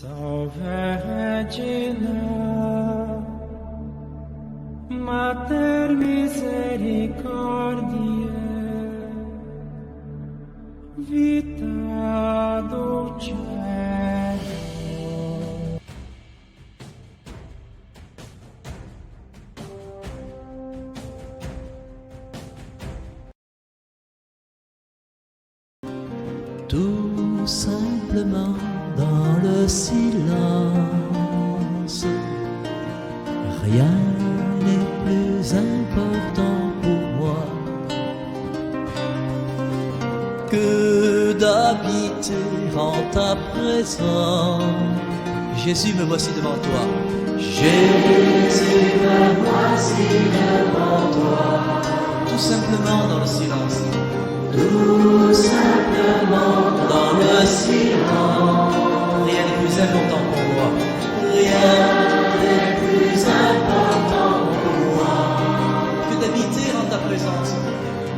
Vergine, Mater misericordiae, vita dulcedo. Tout simplement dans le silence, rien n'est plus important pour moi que d'habiter en ta présence. Jésus, me voici devant toi. Jésus, me voici devant toi. Tout simplement dans le silence. Tout simplement dans le silence. Rien n'est plus important pour moi. Rien n'est plus important pour moi que d'habiter en ta présence.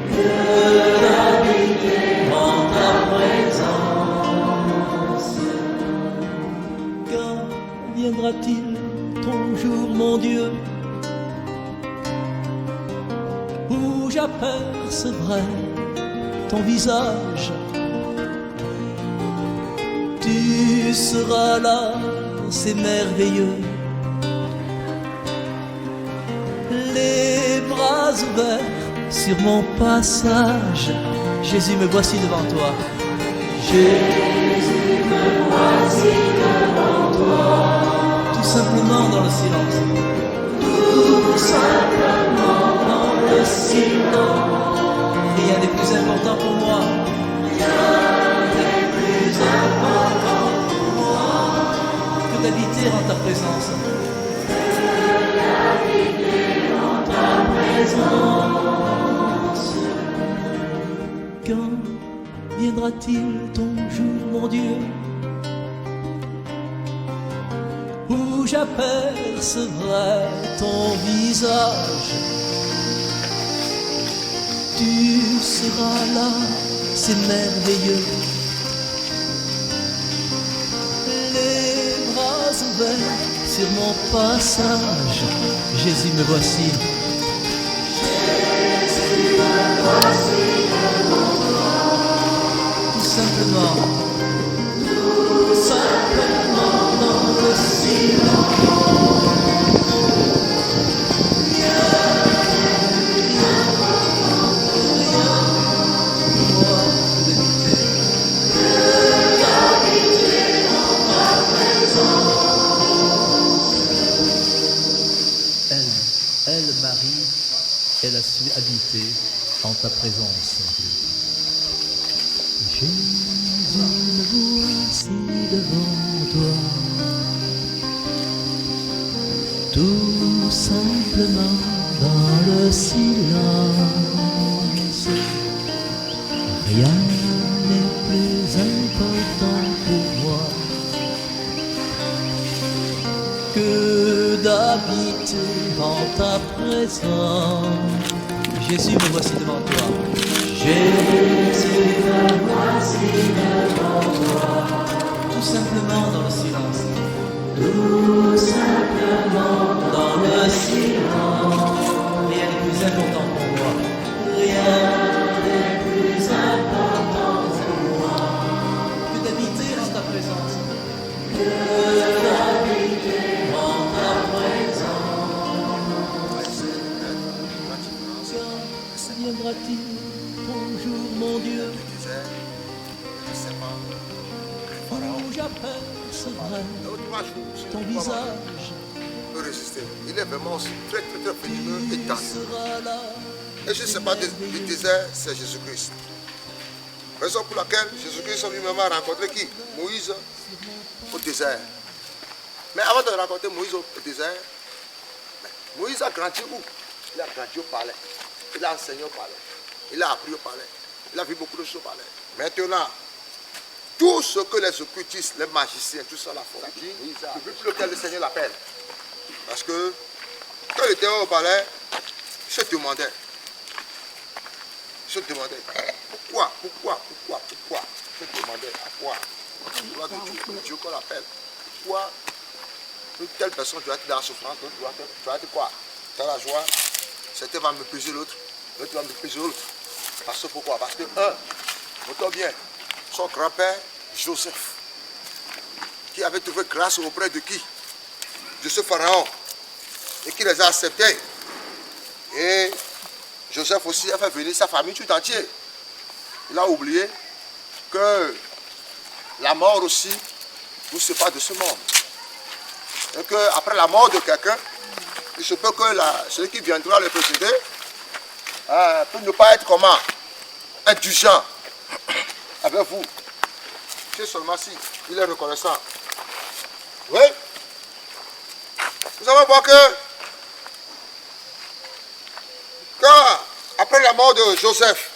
Que d'habiter en ta présence. Quand viendra-t-il ton jour, mon Dieu, où j'apercevrai ton visage? Tu seras là, c'est merveilleux. Les bras ouverts sur mon passage. Jésus, me voici devant toi. Jésus, me voici devant toi. Tout simplement dans le silence. Tout simplement dans le silence. Rien n'est plus important pour moi. Rien n'est plus important pour moi que d'habiter en ta présence. Que d'habiter en ta présence. Quand viendra-t-il ton jour, mon Dieu, où j'apercevrai ton visage? Tu seras là, c'est merveilleux. Les bras ouverts sur mon passage. Jésus, me voici. Jésus, me voici devant toi. Tout simplement. Tout simplement dans le silence. Marie, elle a su habiter en ta présence. Jésus, me voici devant toi. Tout simplement dans le silence. Rien n'est plus important pour moi que d'habiter en ta présence. Jésus, me voici devant toi. Jésus, me voici devant toi. Tout simplement dans le silence. Tout simplement dans le silence. Rien n'est plus important pour moi. Rien n'est plus important pour moi que d'habiter en ta présence. Que d'habiter en ta présence. Quand viendra-t-il ton jour, mon Dieu, où j'apercevrai ton visage? Peut résister. Il est vraiment très venimeux et tendu. Et je ne sais pas, le désert, c'est Jésus-Christ. Raison pour laquelle Jésus-Christ lui-même a rencontré qui? Moïse au désert. Mais avant de rencontrer Moïse au désert, Moïse a grandi où? Il a grandi au palais. Il a enseigné au palais. Il a appris au palais. Il a vu beaucoup de choses au palais. Maintenant, tout ce que les occultistes, les magiciens, tout ça la font. Depuis lequel le Seigneur l'appelle. Parce que quand il était au palais, je demandais, pourquoi, je demandais à quoi? La gloire de Dieu, Dieu qu'on l'appelle. toi, une telle personne, tu vas être dans la souffrance, l'autre tu vas être quoi? Dans la joie, certains vont mépriser l'autre, l'autre va mépriser l'autre. Parce que pourquoi? Parce que, notons bien, son grand-père, Joseph, qui avait trouvé grâce auprès de qui? De ce pharaon, et qui les a acceptés. Et Joseph aussi a fait venir sa famille tout entière. Il a oublié que la mort aussi nous sépare de ce monde. Et qu'après la mort de quelqu'un, il se peut que celui qui viendra le précéder peut ne pas être comment? Indulgent avec vous. C'est seulement si il est reconnaissant. Oui. Nous allons voir que après la mort de Joseph,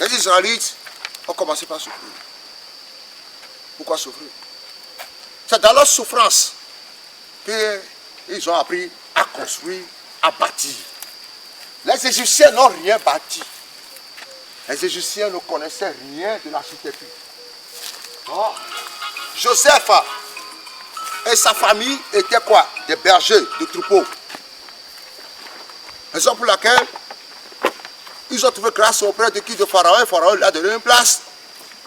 les Israélites ont commencé par souffrir. Pourquoi souffrir? C'est dans leur souffrance qu'ils ont appris à construire, à bâtir. Les Égyptiens n'ont rien bâti. Les Égyptiens ne connaissaient rien de l'architecture. Oh. Joseph et sa famille étaient quoi? Des bergers de troupeaux. Raison pour laquelle ils ont trouvé grâce auprès de qui? De Pharaon. Et Pharaon lui a donné une place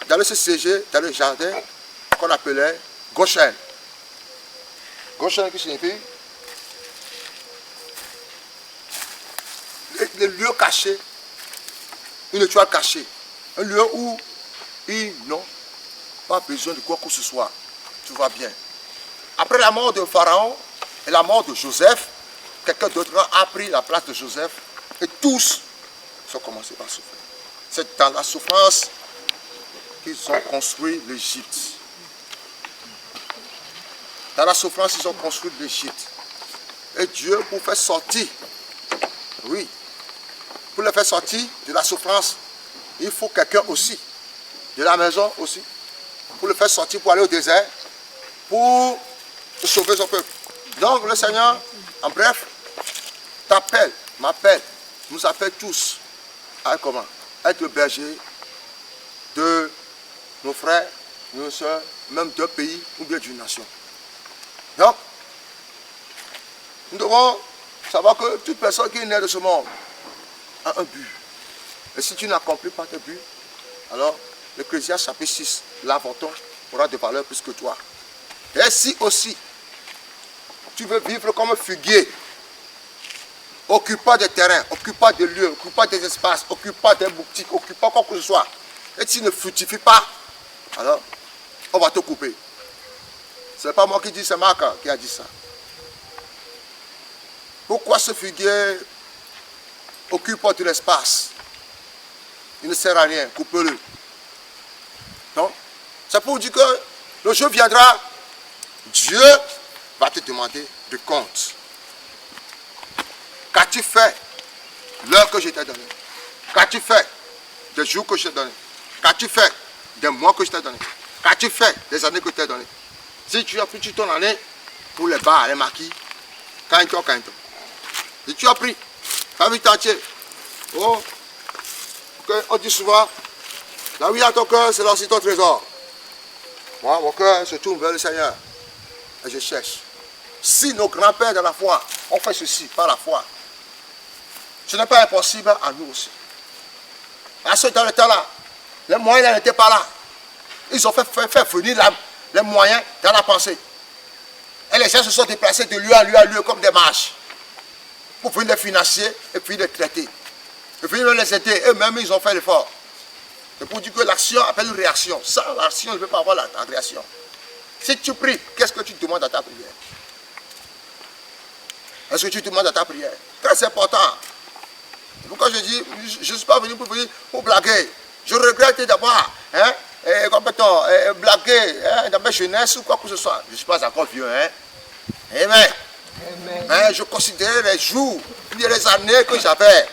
d'aller se siéger dans le jardin qu'on appelait Goshen. Goshen qui signifie le lieu caché, une étoile cachée, un lieu où ils n'ont pas besoin de quoi que ce soit. Tout va bien. Après la mort de Pharaon et la mort de Joseph, quelqu'un d'autre a pris la place de Joseph et tous ont commencé par souffrir. C'est dans la souffrance qu'ils ont construit l'Égypte. Dans la souffrance, ils ont construit l'Égypte. Et Dieu, pour faire sortir, oui, pour le faire sortir de la souffrance, il faut quelqu'un aussi, de la maison aussi, pour le faire sortir, pour aller au désert, pour sauver son peuple. Donc le Seigneur, en bref, t'appelle, m'appelle, nous appelle tous à comment? Être le berger de nos frères, de nos soeurs, même d'un pays ou bien d'une nation. Donc, nous devons savoir que toute personne qui est née de ce monde a un but. Et si tu n'accomplis pas tes buts, alors l'Ecclésiaste chapitre 6, l'avorton aura de valeur plus que toi. Et si aussi tu veux vivre comme un fuguier, occupant des terrains, occupant des lieux, occupant des espaces, occupant des boutiques, occupant quoi que ce soit, et tu ne fructifies pas, alors on va te couper. Ce n'est pas moi qui dis, c'est Marc qui a dit ça. Pourquoi ce figuier occupe tout l'espace? Il ne sert à rien, coupe-le. Non? C'est pour dire que le jour viendra, Dieu va te demander de compte. Qu'as-tu fait l'heure que je t'ai donnée? Qu'as-tu fait des jours que je t'ai donnés? Qu'as-tu fait des mois que je t'ai donnés? Qu'as-tu fait des années que je t'ai données? Si tu as pris ton année pour les bars, les maquis, quand si tu as pris ta vie entière, oh, okay, on dit souvent, là où il y a ton cœur, c'est là aussi ton trésor. Moi, mon cœur se tourne vers le Seigneur et je cherche. Si nos grands-pères de la foi ont fait ceci par la foi, ce n'est pas impossible à nous aussi. Parce que dans le temps-là, les moyens n'étaient pas là. Ils ont fait venir les moyens dans la pensée. Et les gens se sont déplacés de lieu à lieu comme des marches pour venir les financer et puis les traiter. Et puis les aider. Eux-mêmes, ils ont fait l'effort. C'est pour dire que l'action appelle une réaction. Sans l'action, il ne peut pas avoir la réaction. Si tu pries, qu'est-ce que tu demandes à ta prière? Est-ce que tu demandes à ta prière? Très important. C'est pourquoi je dis, je ne suis pas venu pour blaguer. Je regrette d'avoir blagué dans ma jeunesse ou quoi que ce soit. Je ne suis pas encore vieux. Amen. Mais je considère les jours, les années que j'avais.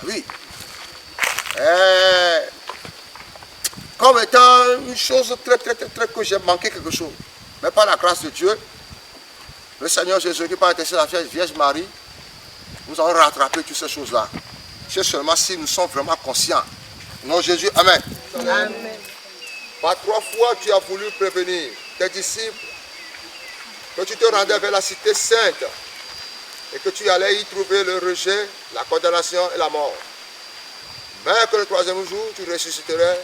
Oui. Comme étant une chose très que j'ai manqué quelque chose. Mais par la grâce de Dieu, le Seigneur Jésus qui par intercession de la Vierge Marie, nous allons rattraper toutes ces choses-là. C'est seulement si nous sommes vraiment conscients. Non, Jésus, Amen. Amen. Par 3 fois, tu as voulu prévenir. tes disciples que tu te rendais vers la cité sainte et que tu allais y trouver le rejet, la condamnation et la mort. Mais que le troisième jour, tu ressusciterais.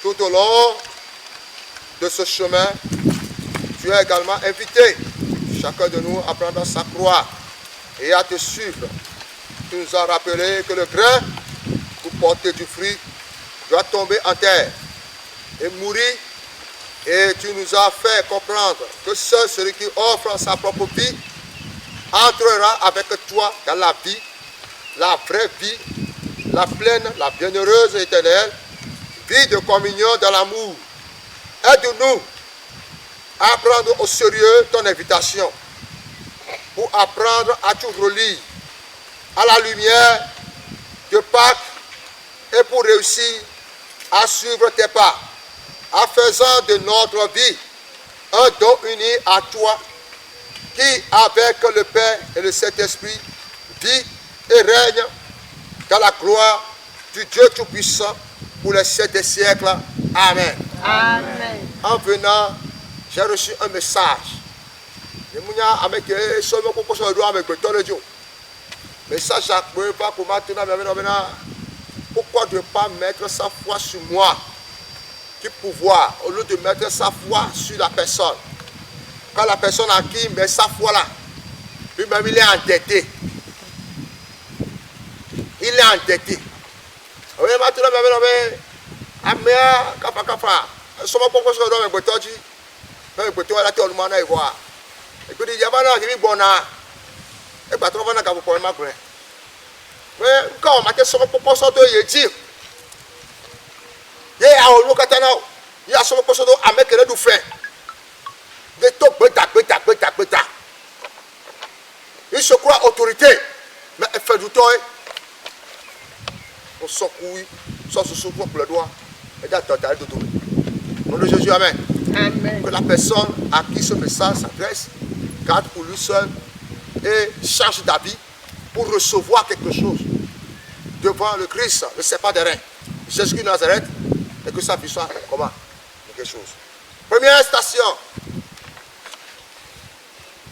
Tout au long de ce chemin, tu es également invité, chacun de nous, à prendre sa croix et à te suivre. Tu nous as rappelé que le grain, pour porter du fruit, doit tomber en terre et mourir. Et tu nous as fait comprendre que seul celui qui offre sa propre vie entrera avec toi dans la vie, la vraie vie, la pleine, la bienheureuse et éternelle, vie de communion dans l'amour. Aide-nous à prendre au sérieux ton invitation pour apprendre à tout relire à la lumière de Pâques et pour réussir à suivre tes pas, en faisant de notre vie un don uni à toi qui, avec le Père et le Saint-Esprit, vit et règne dans la gloire du Dieu Tout-Puissant pour les siècles des siècles. Amen. Amen. En venant, j'ai reçu un message. Message pourquoi ne pas mettre sa foi sur moi? Quel pouvoir, au lieu de mettre sa foi sur la personne. Quand la personne à qui met sa foi là, lui-même il est endetté. Il est endetté. Oui, maintenant, quand on m'a son proposition de dire, il y a un locataire, il y a son proposition de mettre le fait. De tout bêta. Il se croit autorité, mais il fait du temps. On sort couille, sort se souffle pour le doigt, et d'attendre de tomber. Au nom de Jésus, amen. Amen. Que la personne à qui ce message s'adresse garde pour lui seul et change d'habit pour recevoir quelque chose devant le Christ, le serpent des reins, Jésus-Christ de Nazareth, et que sa vie soit comment? Quelque chose. Première station.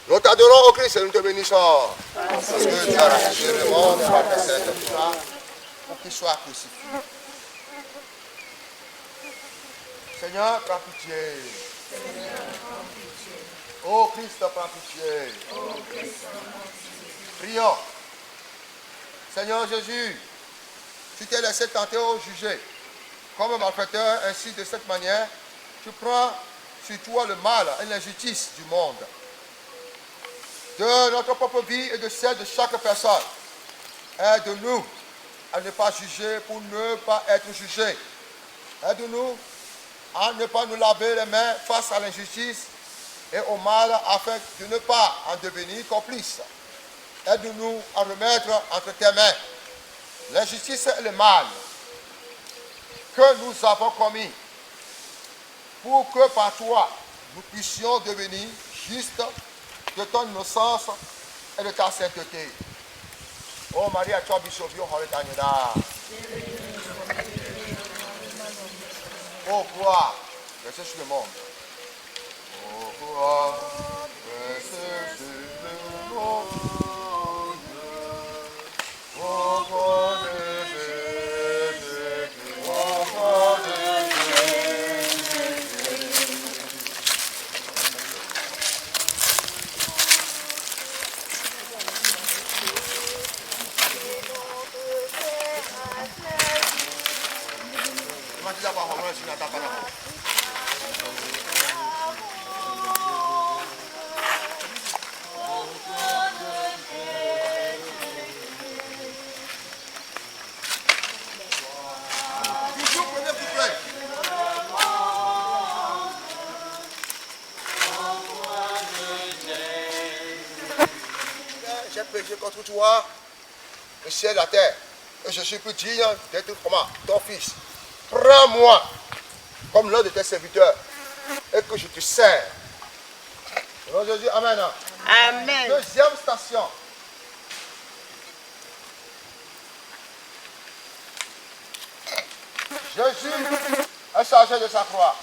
Nous t'adorons au Christ et nous te bénissons. Parce que tu as racheté le monde par ta sainte croix pour qu'il soit crucifié. Seigneur, prends pitié. Oh Christ, prends pitié. Prions. Seigneur Jésus, tu t'es laissé tenter au jugé. Comme un malfaiteur, ainsi de cette manière, tu prends sur toi le mal et l'injustice du monde. De notre propre vie et de celle de chaque personne. Aide-nous à ne pas juger pour ne pas être jugés. Aide-nous à ne pas nous laver les mains face à l'injustice et au mal afin de ne pas en devenir complices. Aide-nous à remettre entre tes mains l'injustice et le mal que nous avons commis pour que par toi nous puissions devenir justes de ton innocence et de ta sainteté. Oh Maria, tu as bisovio, oh gloire, restez sur le monde. Oh gloire, restez sur le monde. Oh gloire de Jésus, oh gloire de j'ai péché contre toi, le ciel et la terre, et je suis plus digne d'être comment? Ton fils. Prends-moi comme l'un de tes serviteurs et que je te sers. Au nom de Jésus, amen. Amen. Deuxième station. Jésus est chargé de sa croix.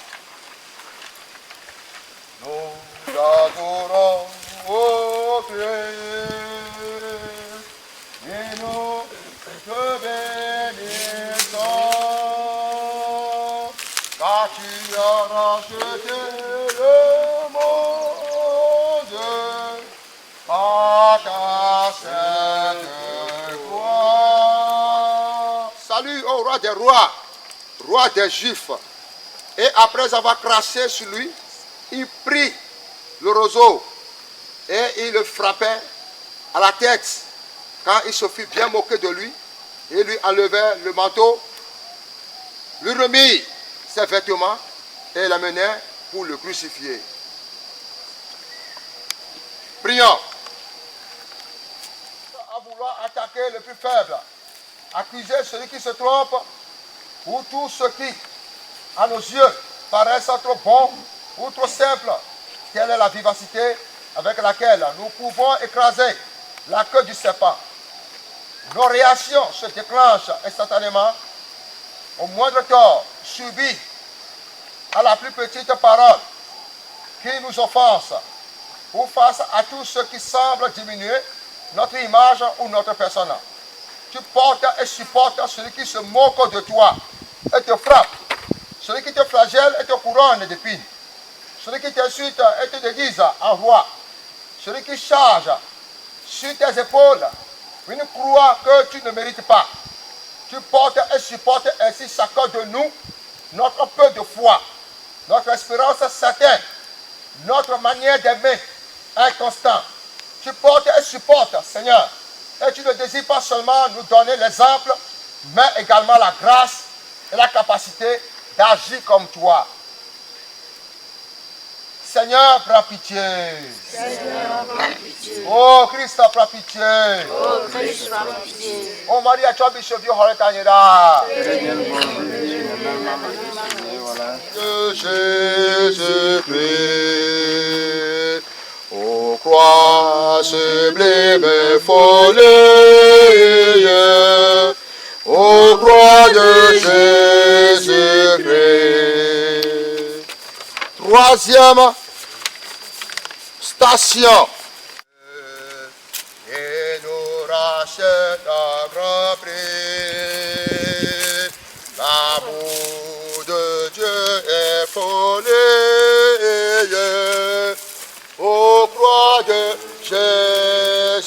a racheté le monde par ta sainte croix. Salut au roi des rois, roi des Juifs. Et après avoir craché sur lui, il prit le roseau et il le frappait à la tête. Quand il se fut bien moqué de lui, il lui enlevait le manteau, lui remit ses vêtements et l'amenait pour le crucifier. Prions. À vouloir attaquer le plus faible, accuser celui qui se trompe, ou tout ce qui, à nos yeux, paraissent trop bons ou trop simples. Telle est la vivacité avec laquelle nous pouvons écraser la queue du serpent. Nos réactions se déclenchent instantanément au moindre tort subi, à la plus petite parole qui nous offense, ou face à tout ce qui semble diminuer notre image ou notre personne. Tu portes et supportes celui qui se moque de toi et te frappe, celui qui te flagelle et te couronne d'épines, celui qui t'insulte et te déguise en roi, celui qui charge sur tes épaules une croix que tu ne mérites pas. Tu portes et supportes ainsi chacun de nous notre peu de foi, notre espérance certaine, notre manière d'aimer inconstant. Tu portes et supportes, Seigneur, et tu ne désires pas seulement nous donner l'exemple, mais également la grâce et la capacité d'agir comme toi. Seigneur, prends pitié. Seigneur, prends pitié. Oh Christ, prends pitié. Oh Christ, prends pitié. Oh Maria, tu as bishop du Horetanyera. De Jésus-Christ, ô croix sublime et folle, ô croix de Jésus-Christ. Troisième station. Et nous rachète à grand prix. L'amour de Dieu est folie. Ô croix de Jésus-Christ.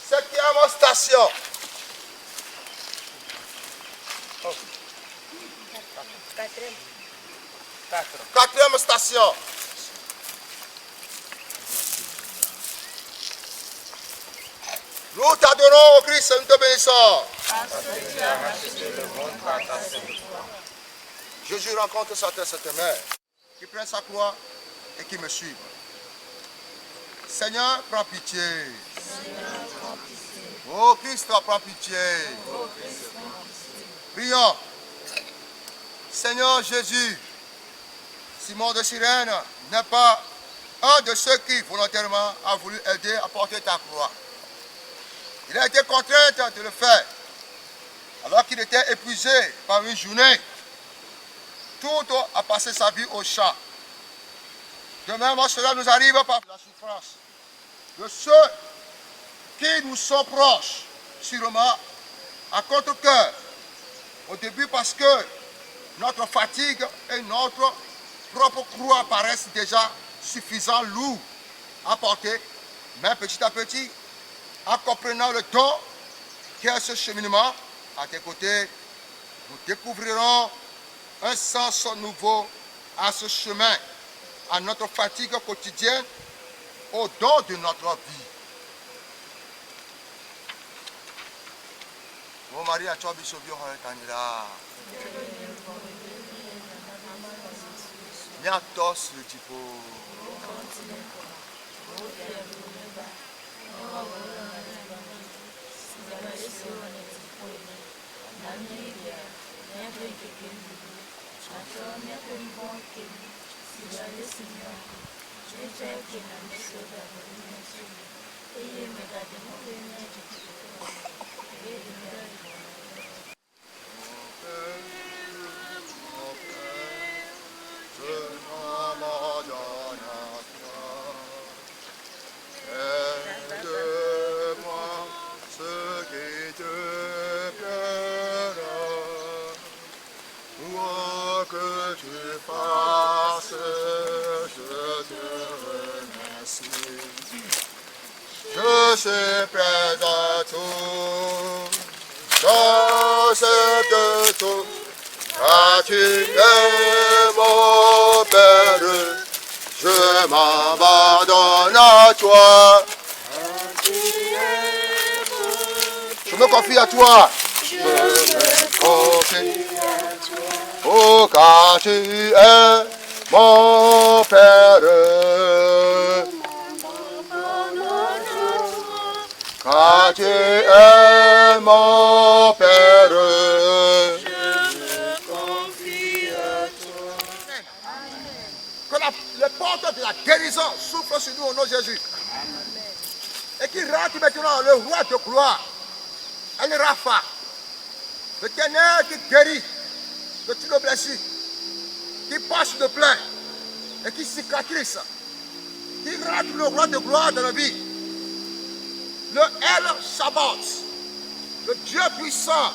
Septième station. Quatrième station. Nous t'adorons, au Christ, nous te bénissons. Jésus rencontre cette mère qui prend sa croix et qui me suit. Seigneur, prends pitié. Oh Christ, prends pitié. Prions. Seigneur Jésus, Simon de Cyrène n'est pas un de ceux qui volontairement a voulu aider à porter ta croix. Il a été contraint de le faire alors qu'il était épuisé par une journée. Tout a passé sa vie au champ. De même, cela nous arrive par la souffrance de ceux qui nous sont proches, sûrement à contre-cœur. Au début parce que notre fatigue et notre propre croix paraissent déjà suffisamment lourds à porter, mais petit à petit, en comprenant le don qu'est ce cheminement, à tes côtés, nous découvrirons un sens nouveau à ce chemin, à notre fatigue quotidienne, au don de notre vie. Mon mari a choisi ce vieux Horetanira. Miatos le tipo. Aide-moi, ce qui te plaît. suis prêt à tout. J'accepte tout. Car tu es mon Père. Je m'abandonne à toi. Je me confie à toi. Je me confie à toi. Oh, car tu es mon Père. Car tu es mon Père. Je me confie à toi. Que les portes de la guérison souffrent sur nous au nom de Jésus. Et qu'il rentre maintenant le roi de gloire. El Rapha. Le Ténèbre qui guérit de toutes nos blessures. Qui passe de plein. Et qui cicatrise. Qui rentre le roi de gloire dans la vie. Le El Shabbat, le Dieu puissant,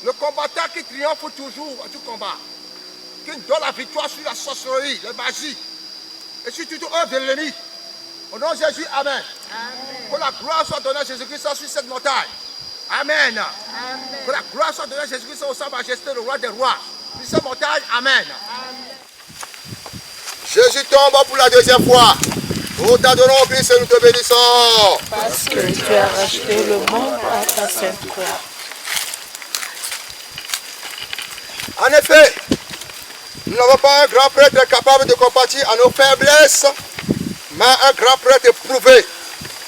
le combattant qui triomphe toujours à tout combat, qui donne la victoire sur la sorcellerie, la magie, et sur toute œuvre de l'ennemi. Au nom de Jésus, Amen. Amen. Que la gloire soit donnée à Jésus-Christ sur cette montagne. Amen. Amen. Que la gloire soit donnée à Jésus-Christ au Sa Majesté, le roi des rois, sur cette montagne. Amen. Amen. Jésus tombe pour la deuxième fois. Nous t'adorons, Christ, et nous te bénissons. Parce que tu as racheté le monde à ta sainte croix. En effet, nous n'avons pas un grand prêtre capable de compatir à nos faiblesses, mais un grand prêtre éprouvé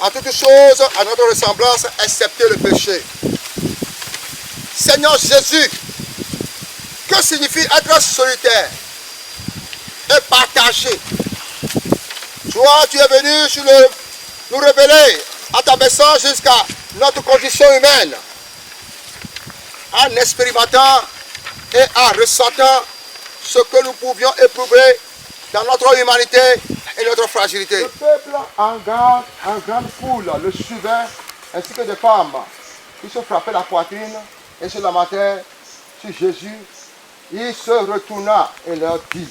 en toutes choses à notre ressemblance, excepté le péché. Seigneur Jésus, que signifie être solitaire et partagé? Toi, tu es venu nous révéler en t'abaissant jusqu'à notre condition humaine, en expérimentant et en ressentant ce que nous pouvions éprouver dans notre humanité et notre fragilité. Le peuple en grande foule le suivait, ainsi que des femmes qui se frappaient la poitrine et se lamentaient sur Jésus. Il se retourna et leur dit: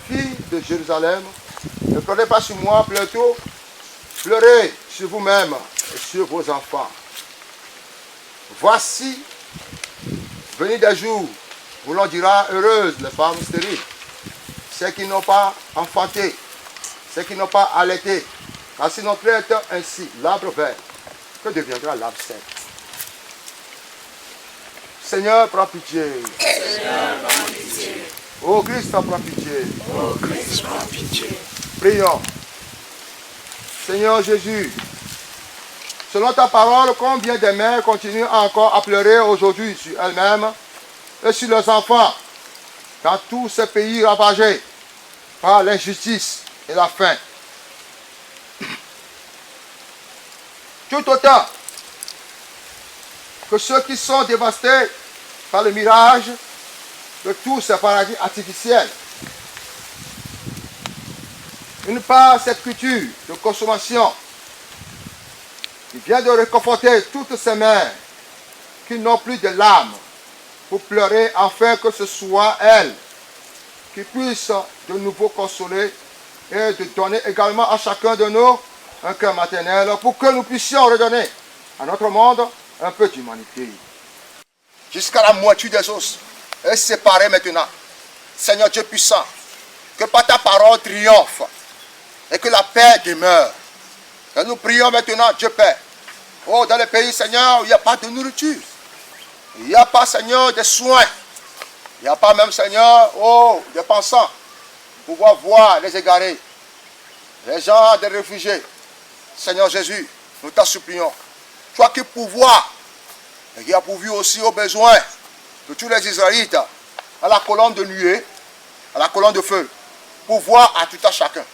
Filles de Jérusalem, ne pleurez pas sur moi, plutôt pleurez sur vous-même et sur vos enfants. Voici, venez des jours où l'on dira heureuses les femmes stériles, ceux qui n'ont pas enfanté, ceux qui n'ont pas allaité, car si l'on traite ainsi l'arbre vert, que deviendra l'arbre sec? Seigneur, prends pitié. Seigneur, prends pitié. Ô Christ, prends pitié. Ô Christ, prends pitié. Prions. Seigneur Jésus, selon ta parole, combien de mères continuent encore à pleurer aujourd'hui sur elles-mêmes et sur leurs enfants dans tous ces pays ravagés par l'injustice et la faim? Tout autant que ceux qui sont dévastés par le mirage de tous ces paradis artificiels. Une part, cette culture de consommation qui vient de réconforter toutes ces mères qui n'ont plus de larmes pour pleurer, afin que ce soit elles qui puissent de nouveau consoler et de donner également à chacun de nous un cœur maternel pour que nous puissions redonner à notre monde un peu d'humanité. Jusqu'à la moitié des os est séparée maintenant. Seigneur Dieu puissant, que par ta parole triomphe et que la paix demeure. Et nous prions maintenant, Dieu Père. Oh, dans le pays, Seigneur, il n'y a pas de nourriture. Il n'y a pas, Seigneur, de soins. Il n'y a pas même, Seigneur, oh, des pensants pour pouvoir voir les égarés, les gens des réfugiés. Seigneur Jésus, nous t'en supplions. Toi qui pouvoir et qui a pourvu aussi aux besoins de tous les Israélites, à la colonne de nuée, à la colonne de feu, pouvoir à tout à chacun.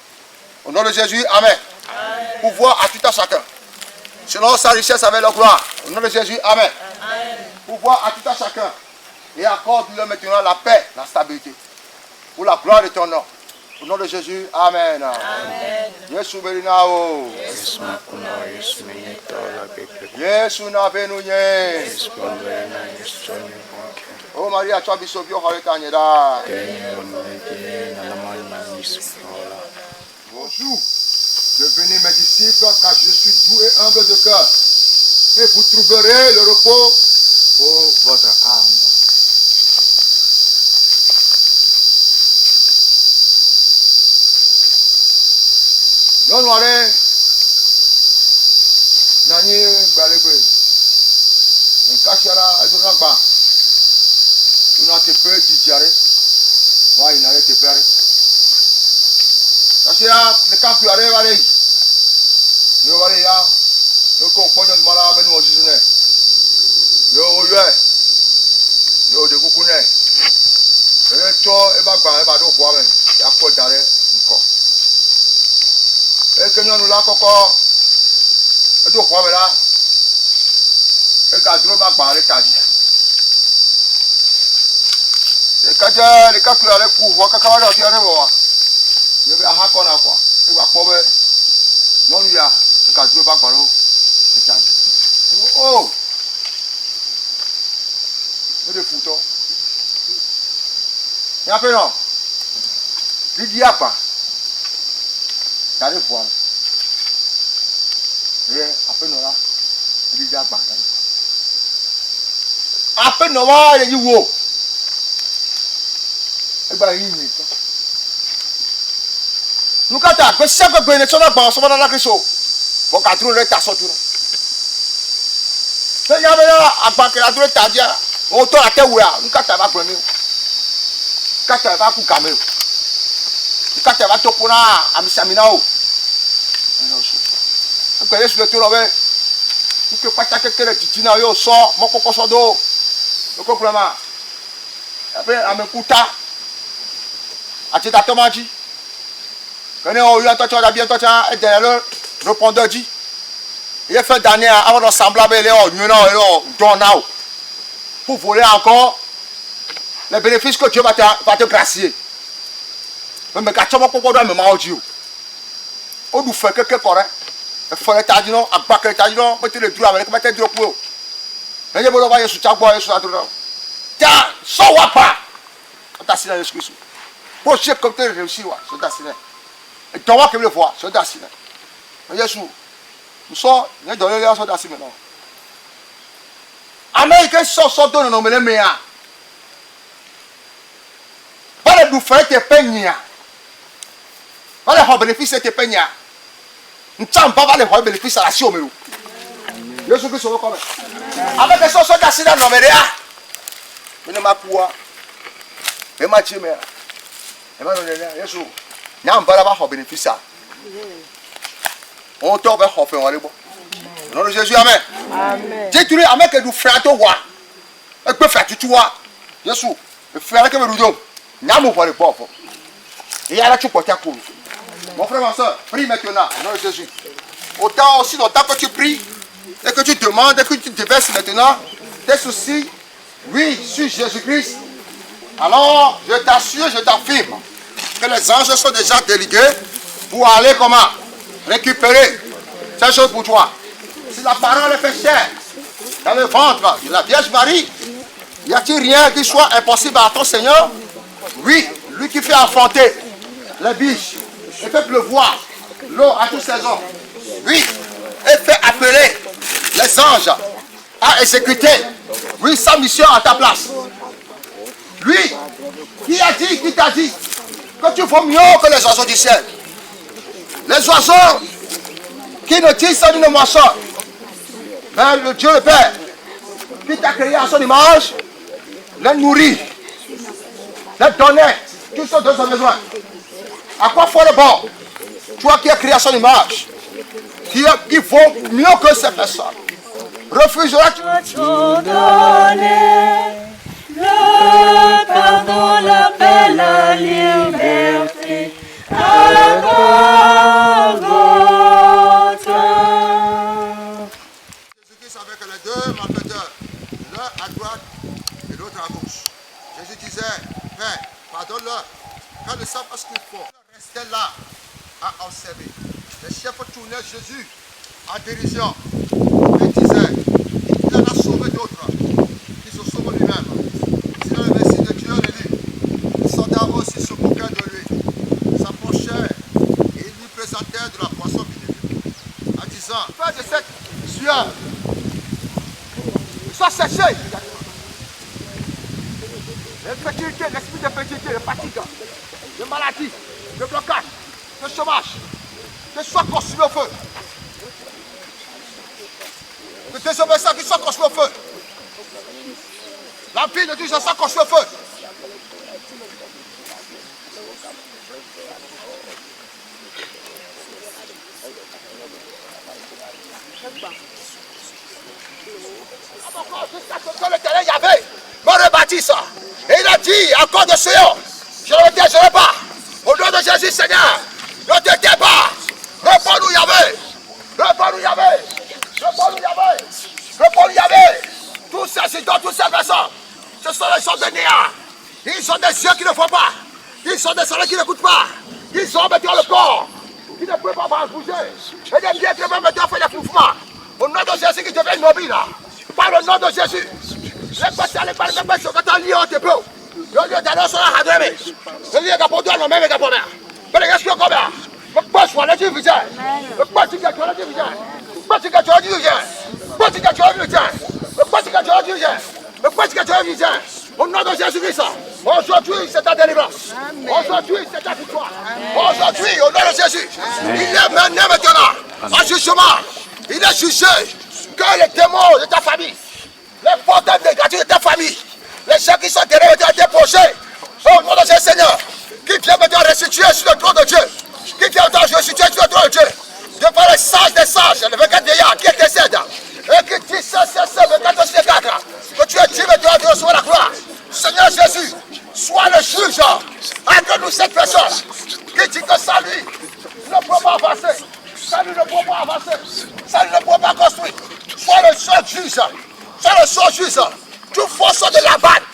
Au nom de Jésus, Amen. Amen. Pouvoir à tout à chacun. Selon sa richesse avec la gloire. Au nom de Jésus, Amen. Amen. Pouvoir à tout à chacun. Et accorde-leur maintenant la paix, la stabilité. Pour la gloire de ton nom. Au nom de Jésus, Amen. Amen. Yesu belinao. Yesu na benunye. Oh Maria, tu as bisobio harekanyera. Bonjour. Devenez mes disciples, car je suis doux et humble de cœur. Et vous trouverez le repos pour votre âme. Non, non, allez. Nani, balébé. Un cachara, et tout ça, pas. Tu n'as que peu d'idjaré. Va, il n'arrête pas. Cachara, le camp, tu arrives, allez. Yo, allez, là. Yo, comprends, de malade, mais nous, on dit, yo, yo, de coucounet. Et toi, et bah, et bah, donc, voir, mais, il y a quoi d'aller, encore. Et que nous, là, encore. Et donc, voir, mais là. Et quand tu vas parler, t'as dit. Et quand tu as les calculs avec pouvoir, quand tu vas dire, il y a un hakon à quoi. Il va pas non, il y a. Et quand tu vas parler, t'as dit. Oh! C'est des foutons. Il y a un peu non. Il dit à pas. T'as des fois. Et après, non, là. Il dit à pas. Après, non, il dit wow. Eh bien, il est. Nous, quand tu as chaque bénédiction, on va dans la Christo. Pour qu'à trouver ta sortie. Il y a un peu de la ta dia. On t'a la tête où là. Nous, quand tu vas prendre. Quand tu vas pour caméra. Quand tu vas te prendre à Missaminao. Vous connaissez le tour avec. Vous ne pouvez pas attaquer quelqu'un de Titina. Yo, sort. Mon coco sort d'eau. Le complément. Après, à me couta. À tes tatomaji. Quand on a eu un temps, bien toi, et derrière le répondeur dit. Il a fait d'année avant de sembler avec les gens, pour voler encore les bénéfices que Dieu va te gracier. Mais quand tu vas comprendre, me maudit. On nous fait quelque correct. Il faut les tadis, à bas que les tadis, mettez le droit avec les droits pour eux. Mais il y a des gens qui sont là. Tiens, ça va pas. On assis dans le Christ. Pour ce que tu as réussi, c'est assis. Et tu vas le voir, c'est assis. Mais Jésus, nous sommes, nous sommes dans les assis maintenant. Américains sont dans le nom de l'Éméa. Pas de nous faire tes peignes. Pas de bénéfice de tes peignes. Nous ne sommes pas les bénéfices à la Sion. Jésus Christ, on va comme ça. Avec les gens sont assis dans le nom de l'Éméa. Je ne m'appuie pas. Et ma chimé. Et ma Jésus. Il y a un peu de bénéfice. On t'en va faire un bon. Nom de Jésus, amen. Amen. J'ai trouvé avec nous frères toi. Et peut faire tout toi. Jésus, le frère que nous donnons. N'a pas le bon. Il y a la choupe pour ta cour. Mon frère, ma soeur, prie maintenant. Nom de Jésus. Autant aussi longtemps que tu pries et que tu demandes et que tu déverses maintenant tes soucis. Oui, sur Jésus-Christ. Alors, je t'assure, je t'affirme que les anges sont déjà délégués pour aller comment récupérer ces choses pour toi. Si la parole est fait chair dans le ventre de la Vierge Marie, y a-t-il rien qui soit impossible à ton Seigneur? Oui, lui qui fait affronter les biches et fait pleuvoir l'eau à toutes saisons. Oui, et fait appeler les anges à exécuter, oui, sa mission à ta place. Lui, qui t'a dit que tu vaux mieux que les oiseaux du ciel. Les oiseaux qui ne tissent d'une moisson. Mais le Dieu le Père, qui t'a créé à son image, les nourrit, les donner tout ce dont ils ont besoin. À quoi faut le bon? Toi qui es créé à son image, qui vaut mieux que ces personnes. Refuseras-tu? Le pardon, la paix, la liberté, à Golgotha. Jésus-Christ avec les deux malfaiteurs, l'un à droite et l'autre à gauche. Jésus disait, Père, pardonne-leur, car ils ne savent pas ce qu'ils font. Restez là à observer. Les chefs tournaient Jésus en dérision et disaient, il en a sauvé d'autres, qui se sauvent lui-même. C'est dans le récit de Dieu, on dit, les soldats aussi se moquaient de lui, s'approchaient et ils lui présentèrent de la poisson. péché. L'infertilité, l'esprit de fertilité, de fatigue, de maladie, de blocage, de chômage, que soit consumé au feu. Que désobéissance qui soit consumé au feu. La vie de Dieu soit consumé au feu. Jusqu'à le terrain Yahvé me rebâtisse. Et il a dit encore de Sion, je ne le déjeunerai pas. Au nom de Jésus, Seigneur, ne te tais pas. Réponds-nous Yahvé. Réponds-nous Yahvé. Réponds-nous Yahvé. Réponds-nous Yahvé. Tous ces idoles, toutes ces personnes, ce sont les choses de néant. Ils sont des yeux qui ne font pas. Ils sont des oreilles qui n'écoutent pas. Ils ont maintenant le corps qui ne peut pas bouger. Et des pieds qui ne peuvent pas faire des mouvements. Au nom de Jésus qui devient immobile. Par le nom de Jésus. Les personnes, les personnes, quand on lit au début, le lieu d'aller sur la radreme. Le lieu d'apporter le même d'apporter. Mais les gens comme ça, le poche pour aller du visage. Le poche qui a du visage. Le poche qui a du visage. Le poche qui a du visage. Le poche qui a du visage. Le poche qui a du visage. Au nom de Jésus-Christ, aujourd'hui c'est ta délivrance. Aujourd'hui c'est ta victoire. Aujourd'hui, au nom de Jésus, il est mené maintenant en jugement. Il est jugé que les démons de ta famille, les portables négatifs de ta famille, les gens qui sont derrière ont été déposés. Au nom de ce Seigneur, qui vient maintenant restituer sur le trône de Dieu, qui vient maintenant restituer sur le trône de Dieu, devant les sages des sages, les 24 vieillards qui intercèdent, et qui disent c'est 24 4, que tu es Dieu et tu as reçu la gloire. Seigneur Jésus, sois le juge entre nous cette personne qui dit que ça lui ne peut pas avancer, ça lui ne peut pas avancer, ça lui ne peut pas construire. Sois le seul juge, sois le seul juge. Tu forces de la balle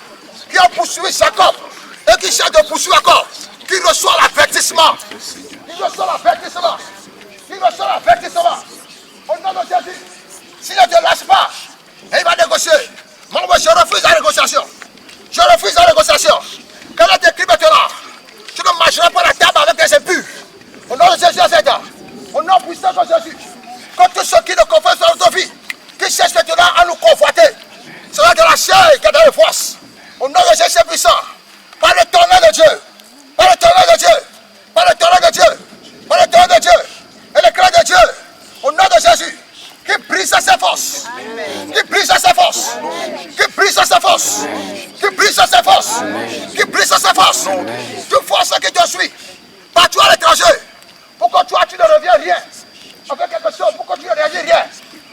qui a poursuivi Jacob et qui cherche de poursuivre encore, qui reçoit l'avertissement. Il reçoit l'avertissement. Il reçoit l'avertissement. Au nom de Jésus, s'il ne te lâche pas, il va négocier. Moi, je refuse la négociation. Je refuse la négociation. Quand elle t'écrit maintenant, tu ne marcheras pas la table avec des impurs. Au nom de Jésus, au nom puissant de Jésus, que tous ceux qui ne confessent dans notre vie, qui cherchent maintenant à nous convoiter, sera de la chair et de la force. Au nom de Jésus puissant, par le tonnerre de Dieu, par le tonnerre de Dieu, par le tonnerre de Dieu, par le tonnerre de Dieu, et l'éclat de Dieu, au nom de Jésus, qui brise ses forces, qui brise ses forces, qui brise ses forces, qui brise ses forces, qui brise ses forces, toute force qui te suit, partout à l'étranger, pour que toi tu ne reviens rien, avec quelque chose, pour que tu ne réagis rien.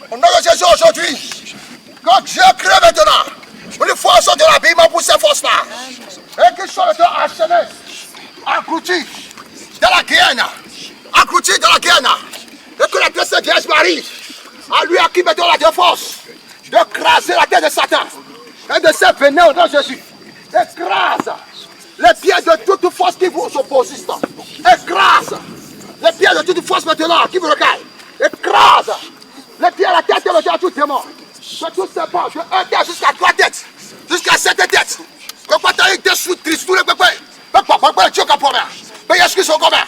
Au nom de Jésus aujourd'hui, quand Dieu crée maintenant, une force de l'habillement pour ces forces-là, et qu'ils soient maintenant enchaînés, engloutis dans la guerre, engloutis dans la guerre, et que la grâce de Jésus Marie, à lui à qui mettons la force d'écraser la tête de Satan et de ses vénins au nom de Jésus. Écrase les pieds de toute force qui vous oppose. Écrase les pieds de toute force maintenant qui vous regarde. Écrase les pieds à la tête de tout démon. Je tous ces pas, je un jusqu'à 3 têtes, jusqu'à 7 têtes. Quand tu as été sous triste, tous les pépins, papa, tu as pas pour moi. Mais est-ce qu'ils sont comme ça?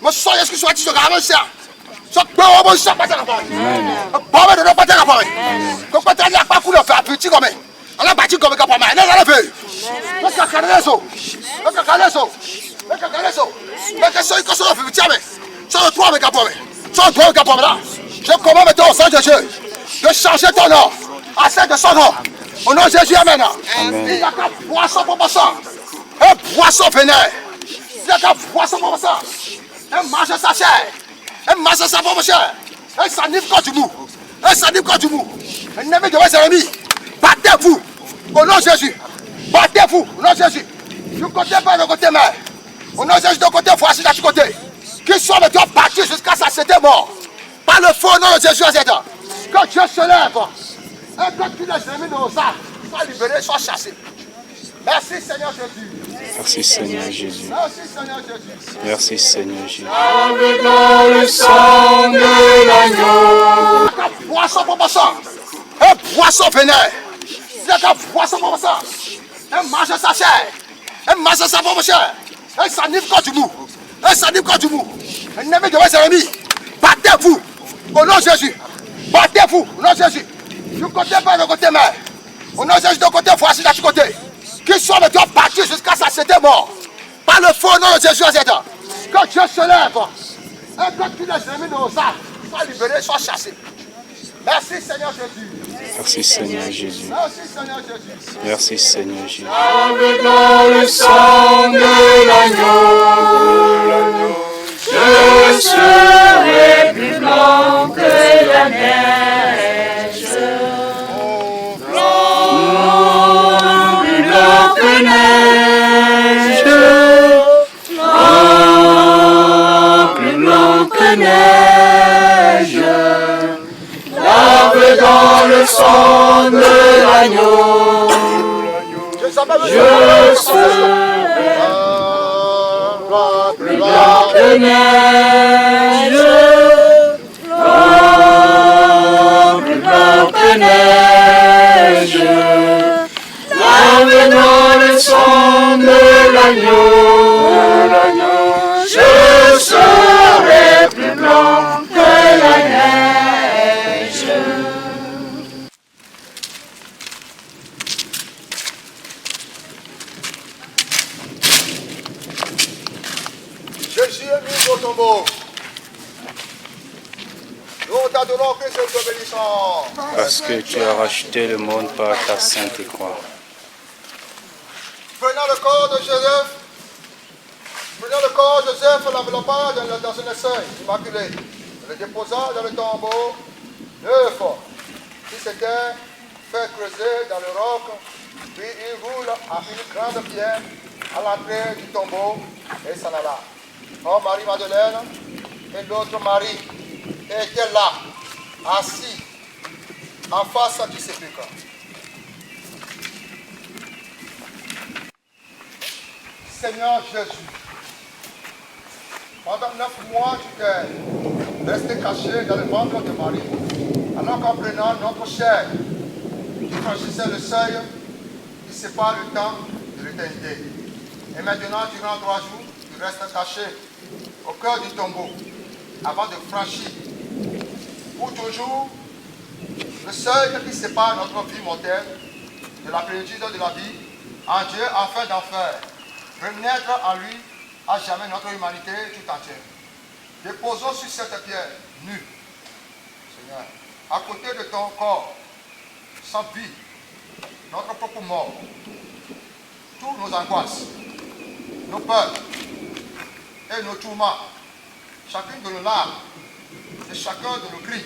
Moi, je suis est-ce qu'ils sont comme ça? So gbawo mo sa pata kan bawo de pata kan ko pata ni apa ku lo fa biti ko me ala ba ti ko me ka pa ma na la fe ko ka kaleso ko ka kaleso ko ka kaleso mais que so so fi biti ame so toi me ka pa me so toi ka pa me là je commande maintenant au sang de Dieu de changer ton nom à celle de son nom au nom de Jésus amen il y a qu'un poisson pour ça un poisson vénère il y a qu'un poisson pour ça un mange sa chair. Un masse sa propre chair. Un s'anime quand tu mous. Un s'anime quand tu mous. Un ennemi de vos ennemis. Battez-vous. Au nom de Jésus. Battez-vous. Au nom de Jésus. Du côté pas, du côté main. Au nom de Jésus, de côté, voici de côté. Qu'il soit de toi battu jusqu'à sa c'était mort. Par le feu au nom de Jésus à cette heure. Que Dieu se lève. Et que tous les ennemis de nos âmes soient libérés, soient chassés. Merci Seigneur Jésus. Merci Seigneur Jésus. Merci Seigneur Jésus. Merci Seigneur Jésus. Dans le sang de l'agneau. Un poisson pour ça. Un poisson vénère. Il y a qu'un poisson pour ça. Un mange sa chair. Un mange sa propre chair. Un s'anime quand tu mous. Un s'anime quand tu mous. Un ennemi de vos ennemis. Battez-vous. Au nom de Jésus. Battez-vous. Au nom de Jésus. Du côté pas, du côté main. Au nom de Jésus de côté, voici de côté. Qu'ils soient de toi battus jusqu'à sa c'était mort. Par le faux nom de Jésus, que Dieu se lève. Et que tous les ennemis de nos âmes soient libérés, soient chassés. Merci Seigneur Jésus. Merci Seigneur Jésus. Merci Seigneur Jésus. Merci Seigneur Jésus. Avec dans le sang de l'agneau, je serai plus blanc que la neige. Blanc, plus blanc que neige. Blanc, plus blanc que neige. Lavé dans le sang de l'agneau, je serai plus blanc que neige, plus blanc que neige. Lavé dans le sang de l'agneau, je serai plus blanc que la neige. Jésus est mis au tombeau. Nous t'adorons, Christ, et te bénissons. Parce que tu as racheté le monde par ta sainte croix. Prenons le corps de Joseph. Prenons le corps de Joseph, l'enveloppant dans un essaim immaculé. Le déposant dans le tombeau neuf qui s'était fait creuser dans le roc. Puis il roule à une grande pierre à l'entrée du tombeau et s'en alla. Or Marie-Madeleine et l'autre Marie étaient là, assis en face du sépulcre. Seigneur Jésus, pendant 9 mois, tu t'es resté caché dans le ventre de Marie, alors qu'en prenant notre chair, tu franchissais le seuil qui sépare le temps de l'éternité. Et maintenant, durant 3 jours, tu restes caché au cœur du tombeau, avant de franchir pour toujours le seuil qui sépare notre vie mortelle de la plénitude de la vie en Dieu, afin d'en faire renaître en lui à jamais notre humanité tout entière. Déposons sur cette pierre nue, Seigneur, à côté de ton corps, sans vie, notre propre mort, toutes nos angoisses, nos peurs et nos tourments, chacune de nos larmes et chacun de nos cris,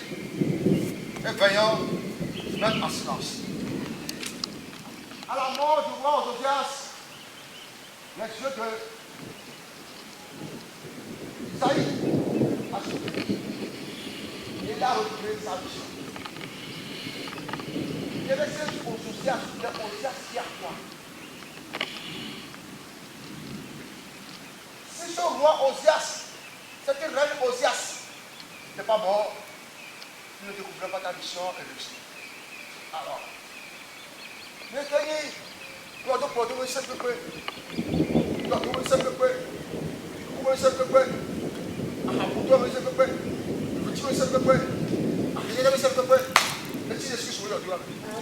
et veillons mettre en silence. À la mort du roi Josias, les yeux de Isaïe a sauté. Il a retrouvé sa vision. Il est resté au Josias, il est Josias qui a quoi? Si ce roi Osias, cette reine Osias, n'est pas mort, tu ne découvriras pas ta mission et réussie. Alors, mais tenez, tu dois porter un simple peu. Tu dois trouver un simple peu. Tu trouves un simple peu. Pour toi, un simple peu. Tu veux un simple peu. Il y a un simple peu. Mais tu excuses sur le doigt.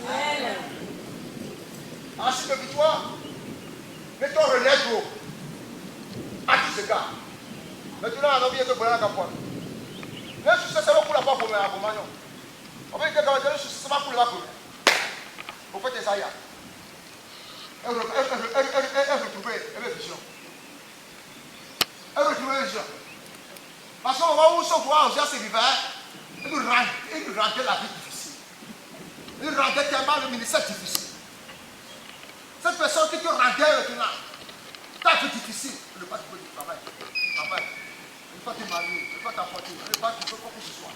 Amen. Ensuite de victoire, mettons relève gros. À qui se gars. Maintenant, on a oublié que pour la capoine. Mais je sais, c'est pour la part pour moi. On va dire que c'est pas pour la part. Au fait, Esaïa. Elle retrouvait la vision. Elle retrouvait la vision. Parce qu'au moment où son roi Osias vivait, il nous rendait la vie difficile. Il nous rendait tellement le ministère difficile. Cette personne qui te rendait maintenant, ta vie difficile, ne pas te faire du travail. Ne pas te marier, ne pas t'apporter, ne pas te faire quoi que ce soit.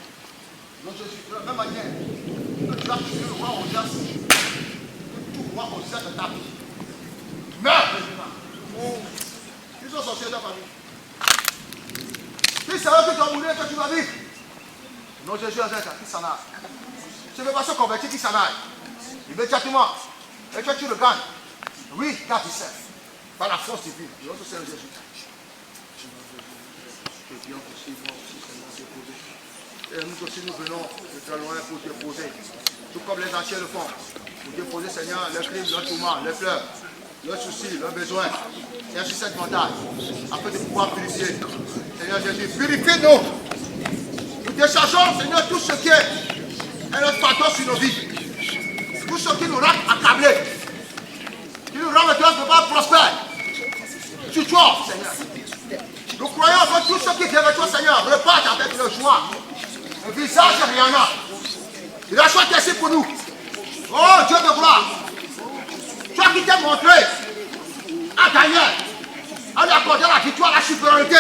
Donc Jésus, de la même manière que tu as tué le roi Osias, que tout roi Osias de ta vie. Meurs maintenant. Ils sont sortis de ta famille. Qui sera que tu as mourir que tu vas vivre? Non, Jésus a dit qui s'en aille. Tu ne veux pas se convertir, qui s'en aille. Il veut directement. Et toi tu le gagnes. Oui, car tu sais. Par la force divine. Et autre c'est Jésus. Que Dieu aussi, moi aussi, c'est déposé. Et nous aussi nous venons de très loin pour déposer. Tout comme les anciens le font. pour déposer, Seigneur, leurs crimes, leurs tourments, leurs pleurs, leurs soucis, leurs besoins. Seigneur, sur cette montagne, afin de pouvoir purifier. Seigneur Jésus, purifie-nous. Nous déchargeons, Seigneur, tout ce qui est notre fardeau sur nos vies. Tout ce qui nous rend accablés. Qui nous rend maintenant de pas prospère. Sur toi, Seigneur. Nous croyons que tout ce qui vient de toi, Seigneur, reparte avec le joie. Le visage rayonnant. Il a choisi ici pour nous. Oh Dieu de gloire. Toi qui t'es montré à Daniel, à lui accorder la victoire, la supériorité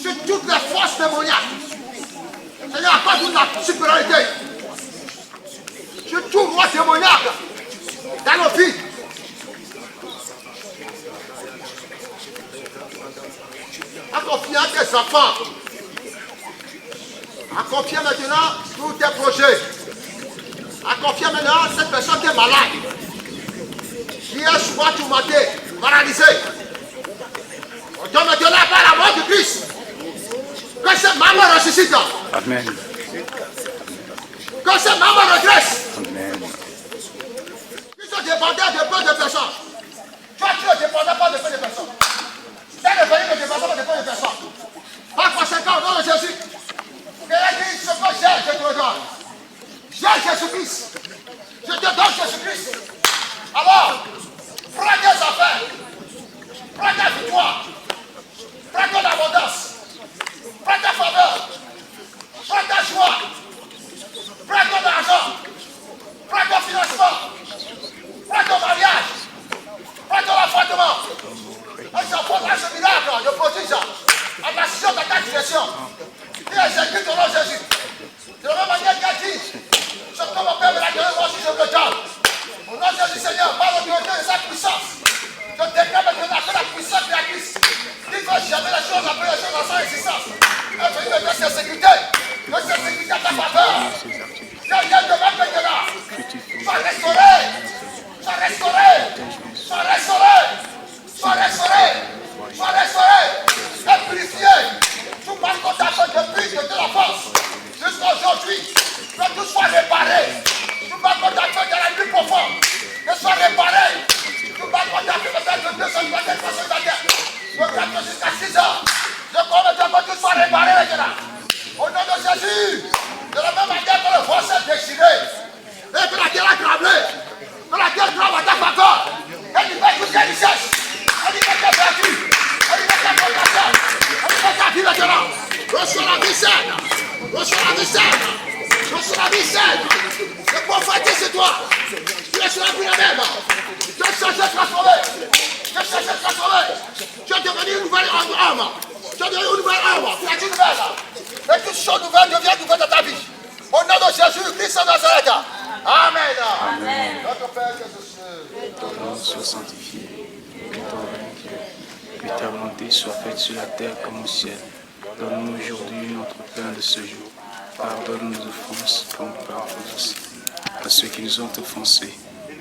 sur toutes les forces démoniaques. Seigneur, accorde-nous la supériorité sur tout roi démoniaque dans nos vies. À confier à tes enfants. À confier maintenant tous tes projets. À confier maintenant cette personne qui est malade. Qui est souvent tourmentée, paralysée. On donne maintenant par la mort de Christ. Que ce maman ressuscite. Amen. Que ce maman redresse. Amen. Ils sont dépendants de peu de personnes. Toi, tu ne dépends pas de peu de personnes. Dans le pays, ne dépend pas de peu de personnes. Par conséquent, au nom de Jésus, que la dit ce que j'ai, je te le donne. J'ai Jésus-Christ. Je te donne Jésus-Christ. Alors, prends tes affaires. Prends ta victoire. Prends ton abondance. Prends ta faveur. Prends ta joie. Prends ton argent. Prends ton financement. Prends ton mariage. Prends ton enfantement. Et ça prendra ce miracle de prodige à la scission de ta direction. Et exécute au nom de Jésus. De la même manière qu'il a dit, ce que mon Père me l'a donné, moi aussi je me le donne. Au nom de Jésus Seigneur, par l'autorité de sa puissance, je déclare maintenant que la puissance de la Christ, qui fait jamais les choses, après les choses dans sa existence, est venue me donner cette sécurité, de cette sécurité à ta faveur. Seigneur, de ma maintenant, sois restauré, sois restauré, sois restauré, sois restauré, sois restauré, et purifié. Tout par contact depuis de la force, jusqu'à aujourd'hui, que tout soit réparé. Tout par contact dans la nuit profonde, que soit réparé. Tout par contact de 224 personnes dans la terre, de 4 jusqu'à 6 heures. Je commande que tout soit réparé maintenant. Au nom de Jésus, de la même manière que le vent s'est déchiré, et que la terre a tremblé, que la terre tremble à ta faveur, et tu fais toutes tes richesses, et tu fais tes vertus, et tu fais tes protections, et tu fais ta vie maintenant. Reçois la vie saine, reçois la vie saine, reçois la vie saine. Le prophète c'est toi, tu es sur la vie même. Tu es changé, transformé, tu es changé, transformé, tu es devenu une nouvelle âme, tu es devenu une nouvelle âme, tu as dit nouvelle. Et toute chose nouvelle devient nouvelle dans ta vie. Au nom de Jésus-Christ de Nazareth. Amen. Amen. Notre Père Jésus. Ton nom soit sanctifié, que ton règne vienne, que ta volonté soit faite sur la terre comme au ciel. Donne-nous aujourd'hui notre pain de ce jour. Pardonne nos offenses, comme nous pardonnons aussi à ceux qui nous ont offensés.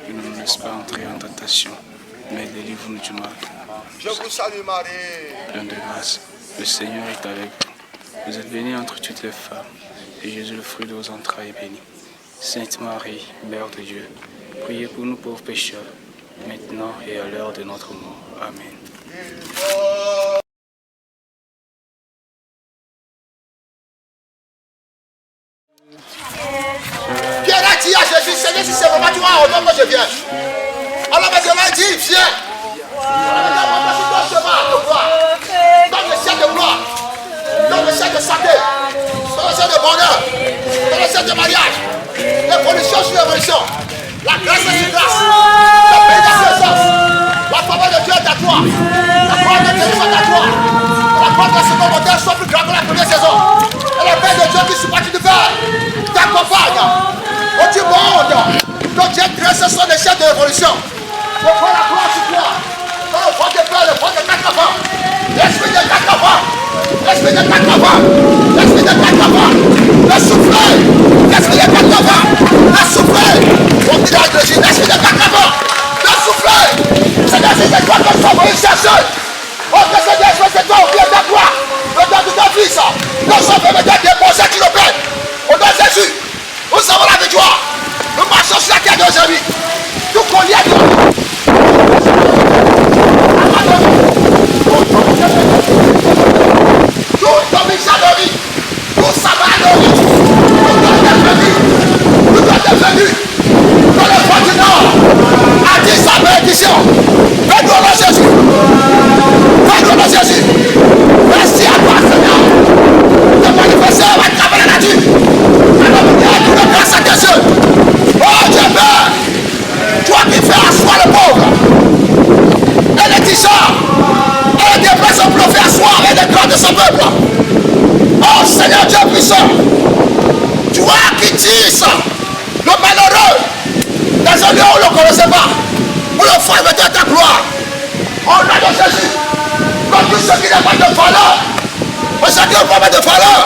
Et ne nous laisse pas entrer en tentation, mais délivre-nous du mal. Je vous salue Marie. Pleine de grâce, le Seigneur est avec vous. Vous êtes bénie entre toutes les femmes, et Jésus, le fruit de vos entrailles, est béni. Sainte Marie, Mère de Dieu, priez pour nous pauvres pécheurs, maintenant et à l'heure de notre mort. Amen. Pierre a dit à Jésus, Seigneur, si c'est vraiment toi, au nom que je viens. Alors maintenant il dit, viens. Dans le ciel de gloire, dans le ciel de santé, dans le ciel de bonheur, dans le ciel de mariage, l'évolution sur l'évolution, la grâce sur grâce, la paix de présence, la faveur de Dieu est à toi, la gloire de Dieu est à toi, la gloire de la seconde montagne soit plus grande que la première saison, et la paix de Dieu qui se bâtit du verre t'accompagne au du monde, donc Dieu dresse son échelle de l'évolution. Je prends la gloire sur toi. Dans le vent de peur, le vent de Takava. L'esprit de Takava. L'esprit de Takava. L'esprit de Takava. Le souffler. L'esprit de Takava. Le souffler. On dit dans l'église, l'esprit de Takava. Le souffler. Seigneur, c'est toi que nous sommes venus chercher. Oh, que Seigneur, c'est toi au pied de toi. Le temps de ton fils. Nous sommes venus déposer sur le père. Au nom de Jésus, nous avons la victoire. Nous marchons sur la terre d'aujourd'hui. Tout qu'on y a tout domicile dormi, tout sabbat dormi, tout doit être venu dans le point du Nord, à 10 sa bénédiction. Fais-nous au nom de Jésus. Fais-nous au nom de Jésus. Merci à toi, Seigneur, de manifester à travers la nature. Alors, nous avons de grâce à tes yeux. Oh Dieu Père, toi qui fais asseoir le pauvre, et les t-shirts, et les dépressions pour le faire asseoir, et les corps de son peuple. Oh Seigneur Dieu puissant, toi qui tisses le malheureux dans un lieu où on ne le connaissait pas, pour le faire de ta gloire. Au nom de Jésus, comme tout ce qui n'a pas de valeur, aujourd'hui on va mettre de valeur,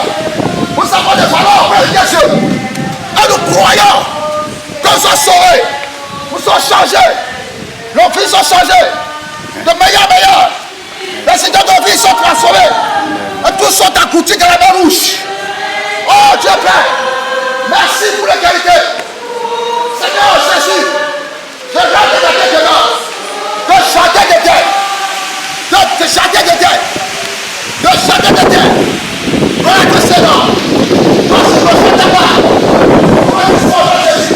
nous avons de valeur auprès de Dieu. Et nous croyons que nous sommes sauvés, nous sommes changés, nos vies sont changées, de meilleur en meilleur. Les signes de nos vies sont transformés, et tous sont accoutis dans la main rouge. Oh Dieu Père, merci pour la qualité. Seigneur Jésus, je rends de ta tête de mort, de jardin de terre, de jardin de terre, de jardin de terre. Gloire à Seigneur, toi c'est le feu de ta part. Gloire à Jésus.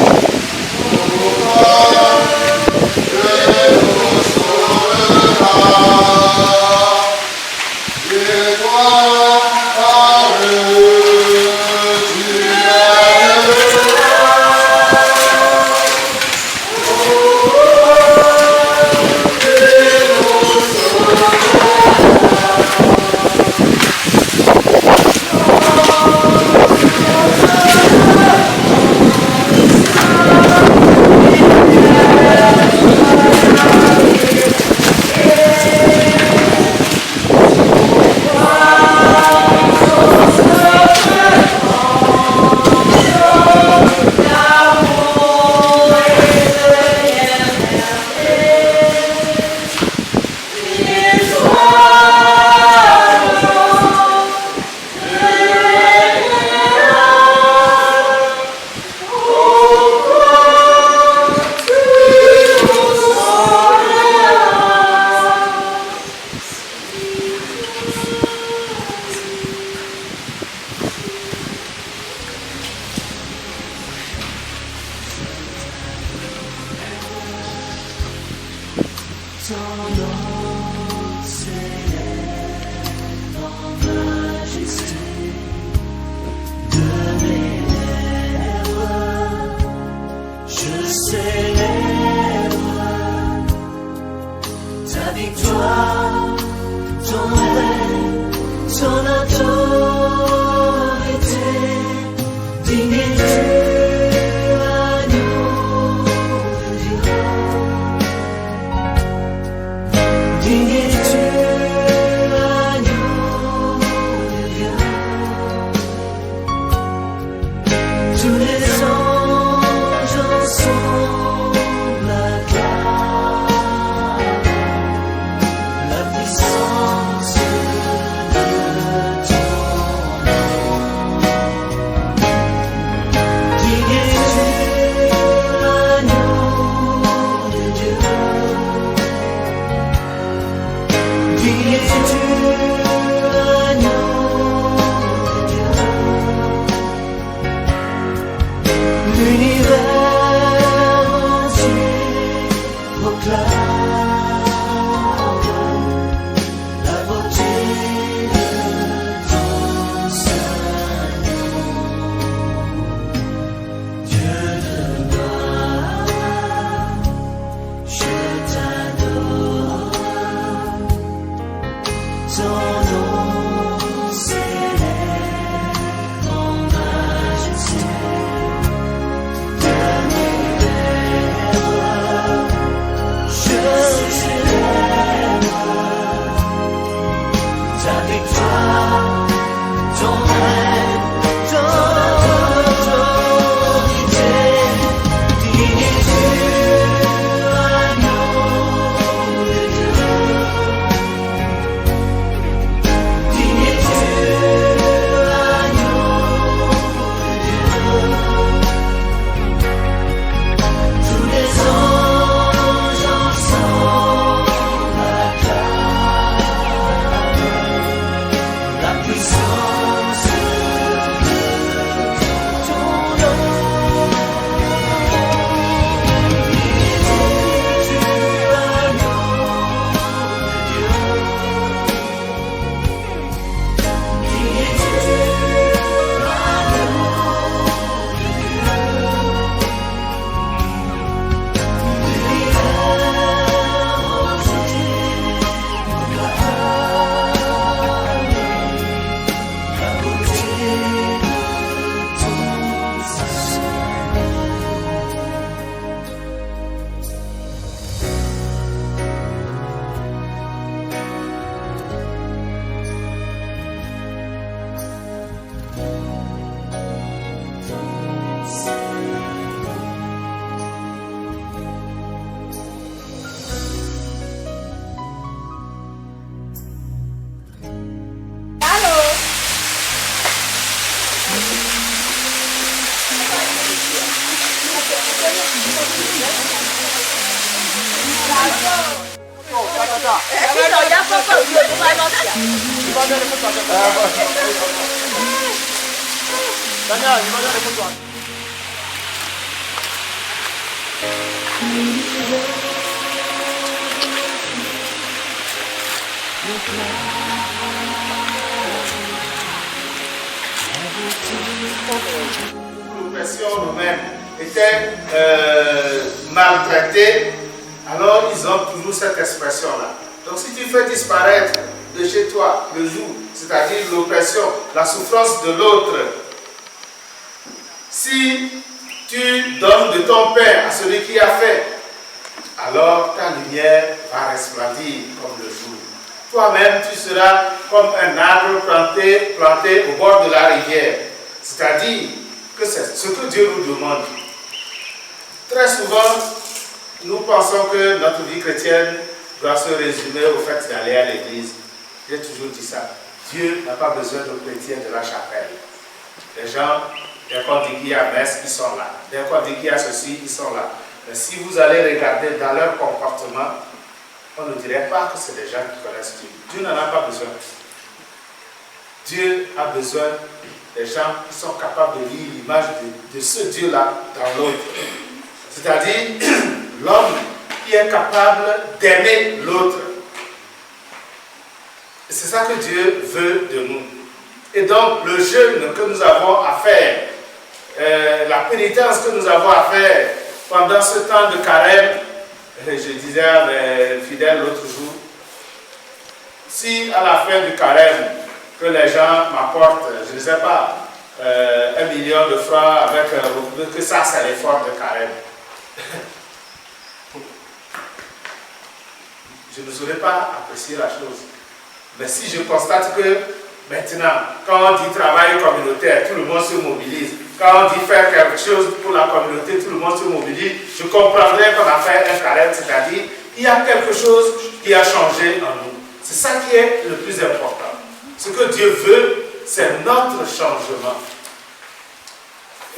L'oppression romaine était maltraitée, alors ils ont toujours cette expression-là. Donc si tu fais disparaître de chez toi le joug, c'est-à-dire l'oppression, la souffrance de l'autre, si tu donnes de ton pain à celui qui a faim, alors ta lumière va resplendir comme le jour. Toi-même, tu seras comme un arbre planté au bord de la rivière. C'est-à-dire que c'est ce que Dieu nous demande. Très souvent, nous pensons que notre vie chrétienne doit se résumer au fait d'aller à l'église. J'ai toujours dit ça. Dieu n'a pas besoin de chrétiens de la chapelle. Les gens, dès qu'on dit qu'il y a messe, ils sont là. Dès qu'on dit qu'il y a ceci, ils sont là. Mais si vous allez regarder dans leur comportement, on ne dirait pas que c'est des gens qui connaissent Dieu. Dieu n'en a pas besoin. Dieu a besoin des gens qui sont capables de lire l'image de ce Dieu-là dans l'autre. C'est-à-dire l'homme qui est capable d'aimer l'autre. C'est ça que Dieu veut de nous. Et donc le jeûne que nous avons à faire, la pénitence que nous avons à faire pendant ce temps de carême, je disais à mes fidèles l'autre jour, si à la fin du carême, que les gens m'apportent, je ne sais pas, 1 million de francs avec que ça c'est l'effort de carême. Je ne saurais pas apprécier la chose. Mais si je constate que maintenant, quand on dit travail communautaire, tout le monde se mobilise. Quand on dit faire quelque chose pour la communauté, tout le monde se mobilise. Je comprendrais qu'on a fait un carême, c'est-à-dire il y a quelque chose qui a changé en nous. C'est ça qui est le plus important. Ce que Dieu veut, c'est notre changement.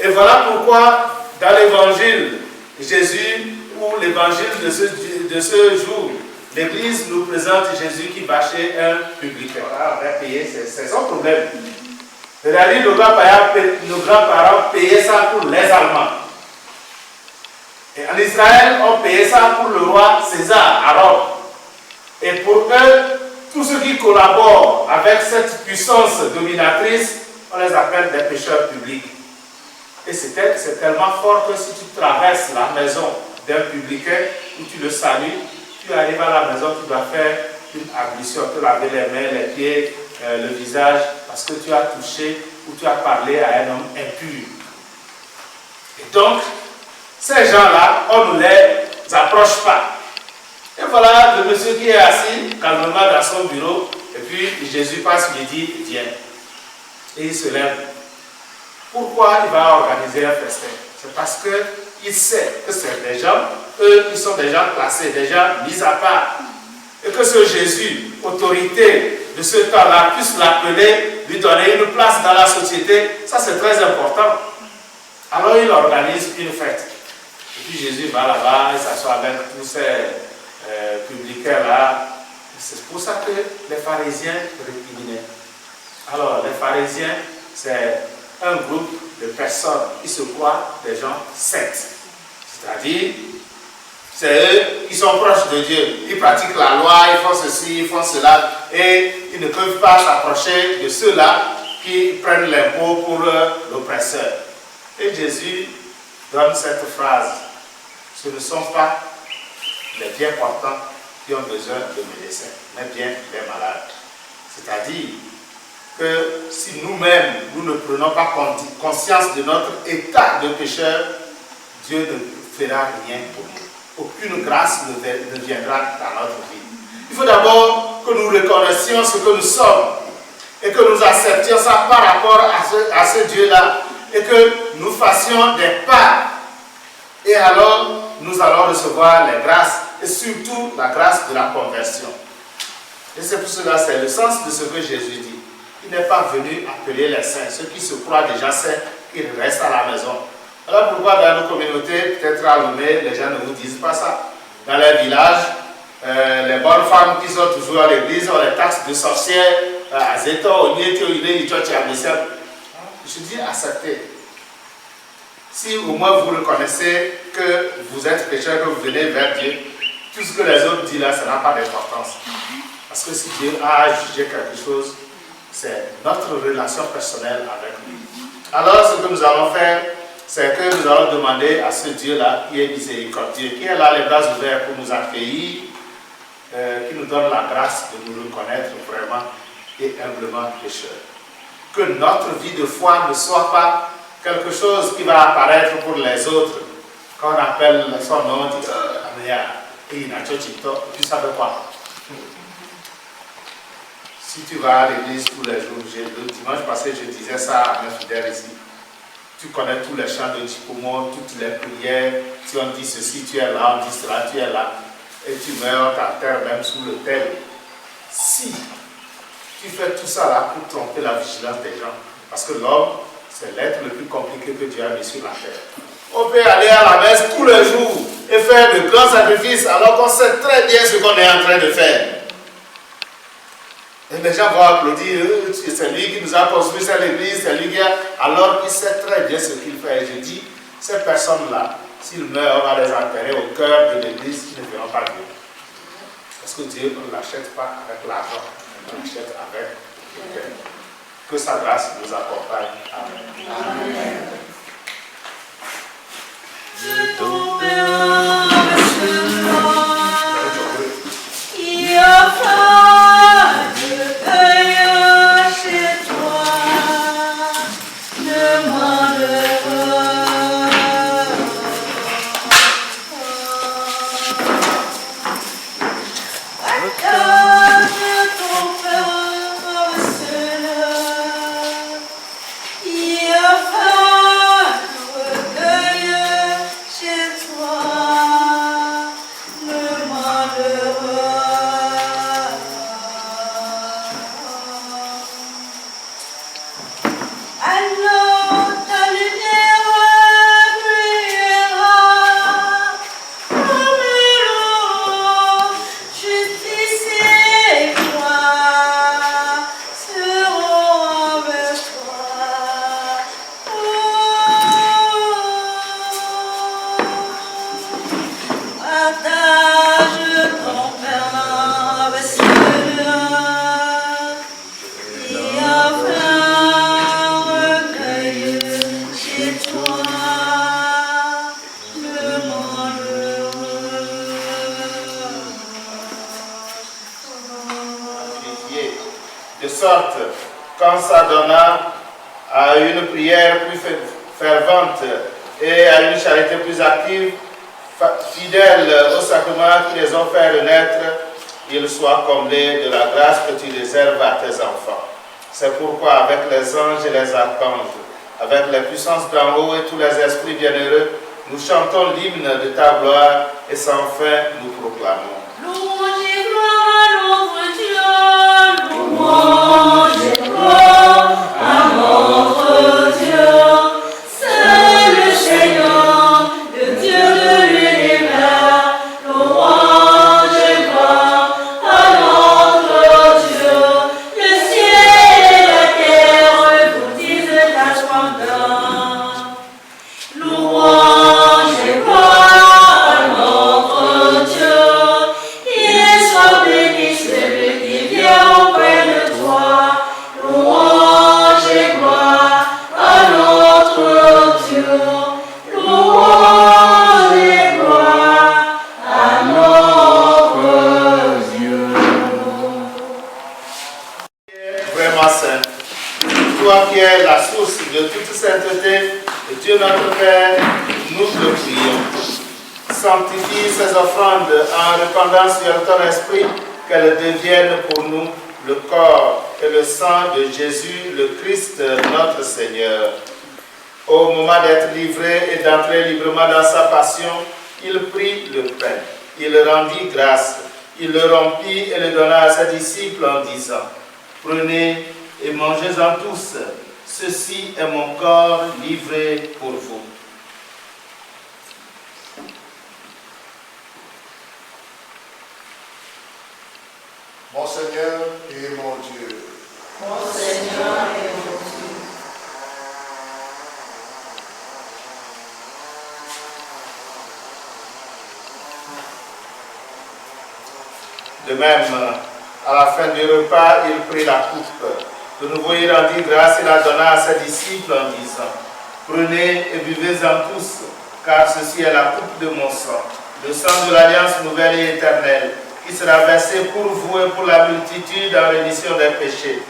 Et voilà pourquoi dans l'évangile, Jésus, ou l'évangile de ce jour, l'Église nous présente Jésus qui va chez un publicain. Voilà, on va payer, c'est son problème. C'est-à-dire nos grands-parents payaient ça pour les Allemands. Et en Israël, on payait ça pour le roi César à Rome. Et pour eux, tous ceux qui collaborent avec cette puissance dominatrice, on les appelle des pécheurs publics. Et c'est tellement fort que si tu traverses la maison d'un publicain, où tu le salues, tu arrives à la maison, tu dois faire une ablution, te laver les mains, les pieds, le visage, parce que tu as touché ou tu as parlé à un homme impur. Et donc, ces gens-là, on ne les approche pas. Et voilà le monsieur qui est assis calmement dans son bureau, et puis Jésus passe, lui dit, viens. Et il se lève. Pourquoi il va organiser un festin? C'est parce qu'il sait que c'est des gens, eux, ils sont des gens classés, des gens mis à part. Et que ce Jésus, autorité de ce temps-là, puisse l'appeler, lui donner une place dans la société, ça c'est très important. Alors il organise une fête. Et puis Jésus va là-bas, il s'assoit avec tous ces publicains-là. C'est pour ça que les pharisiens récriminaient. Alors les pharisiens, c'est un groupe de personnes qui se croient des gens saints. C'est-à-dire, c'est eux qui sont proches de Dieu. Ils pratiquent la loi, ils font ceci, ils font cela. Et ils ne peuvent pas s'approcher de ceux-là qui prennent l'impôt pour l'oppresseur. Et Jésus donne cette phrase. Ce ne sont pas les bien portants qui ont besoin de médecins, mais bien les malades. C'est-à-dire que si nous-mêmes, nous ne prenons pas conscience de notre état de pécheur, Dieu ne fera rien pour nous. Aucune grâce ne viendra dans notre vie. Il faut d'abord que nous reconnaissions ce que nous sommes et que nous acceptions ça par rapport à ce Dieu-là et que nous fassions des pas. Et alors, nous allons recevoir les grâces et surtout la grâce de la conversion. Et c'est pour cela, c'est le sens de ce que Jésus dit. Il n'est pas venu appeler les saints, ceux qui se croient déjà saints, ils restent à la maison. Alors pourquoi dans nos communautés, peut-être à Lomé, les gens ne vous disent pas ça? Dans les villages, les bonnes femmes qui sont toujours à l'église, on les taxe de sorcières, à Zéto, je dis acceptez. Si au moins vous reconnaissez que vous êtes pécheur, que vous venez vers Dieu, tout ce que les autres disent là, ça n'a pas d'importance. Parce que si Dieu a jugé quelque chose, c'est notre relation personnelle avec lui. Alors ce que nous allons faire, c'est que nous allons demander à ce Dieu-là qui est miséricordieux, qui est là les bras ouverts pour nous accueillir, qui nous donne la grâce de nous reconnaître vraiment et humblement pécheurs. Que notre vie de foi ne soit pas quelque chose qui va apparaître pour les autres. Quand on appelle son nom, on dit tu savais quoi? Si tu vas à l'église tous les jours, le dimanche passé, je disais ça à mes fidèles ici. Tu connais tous les chants de Djipomo, toutes les prières. Si on dit ceci, tu es là, on dit cela, tu es là. Et tu meurs à terre même sous le tel. Si tu fais tout ça là pour tromper la vigilance des gens, parce que l'homme, c'est l'être le plus compliqué que Dieu a mis sur la terre. On peut aller à la messe tous les jours et faire de grands sacrifices alors qu'on sait très bien ce qu'on est en train de faire. Et les gens vont applaudir, c'est lui qui nous a construit cette église, c'est lui qui a... Alors qu'il sait très bien ce qu'il fait. Et je dis, ces personnes-là, s'ils meurent, on va les enterrer au cœur de l'église, ils ne verront pas Dieu. Parce que Dieu ne l'achète pas avec l'argent, on l'achète avec le cœur. Que sa grâce nous accompagne. Amen. Amen. Je tomberai il a fallu cueillir chez toi le malheureux. Partage ton cœur seul. Il a fallu cueillir chez toi le malheureux. Alors ta lumière brillera comme l'aurore, justice et gloire seront avec toi. Partage ton pain avec ceux-là qui afin recueillir chez toi le malheureux. De sorte qu'on s'adonna à une prière plus fervente et à une charité plus active, fidèles aux sacrements qui les ont fait renaître, ils soient comblés de la grâce que tu réserves à tes enfants. C'est pourquoi avec les anges et les archanges, avec les puissances d'en haut et tous les esprits bienheureux, nous chantons l'hymne de ta gloire et sans fin nous proclamons. Louange et gloire à notre Dieu, louange et gloire à notre Dieu. C'est le Seigneur, le Dieu de l'univers. Louange et gloire à notre Dieu. Le ciel et la terre vous disent ta splendeur. Louange et gloire à notre Dieu. Il soit béni celui qui vient auprès de toi. Louange et gloire à notre Dieu. Louange et gloire à notre Dieu. Vraiment saint, toi qui es la source de toute sainteté, Dieu notre Père, nous te prions. Sanctifie ces offrandes en répandant sur ton esprit qu'elles deviennent pour nous le corps et le sang de Jésus, le Christ, notre Seigneur. Au moment d'être livré et d'entrer librement dans sa passion, il prit le pain, il rendit grâce, il le rompit et le donna à ses disciples en disant: Prenez et mangez-en tous, ceci est mon corps livré pour vous. Mon Seigneur et mon Dieu. Mon Seigneur et mon Dieu. De même, à la fin du repas, il prit la coupe. De nouveau, il rendit grâce et la donna à ses disciples en disant, prenez et buvez-en tous, car ceci est la coupe de mon sang, le sang de l'alliance nouvelle et éternelle, qui sera versé pour vous et pour la multitude en rémission des péchés.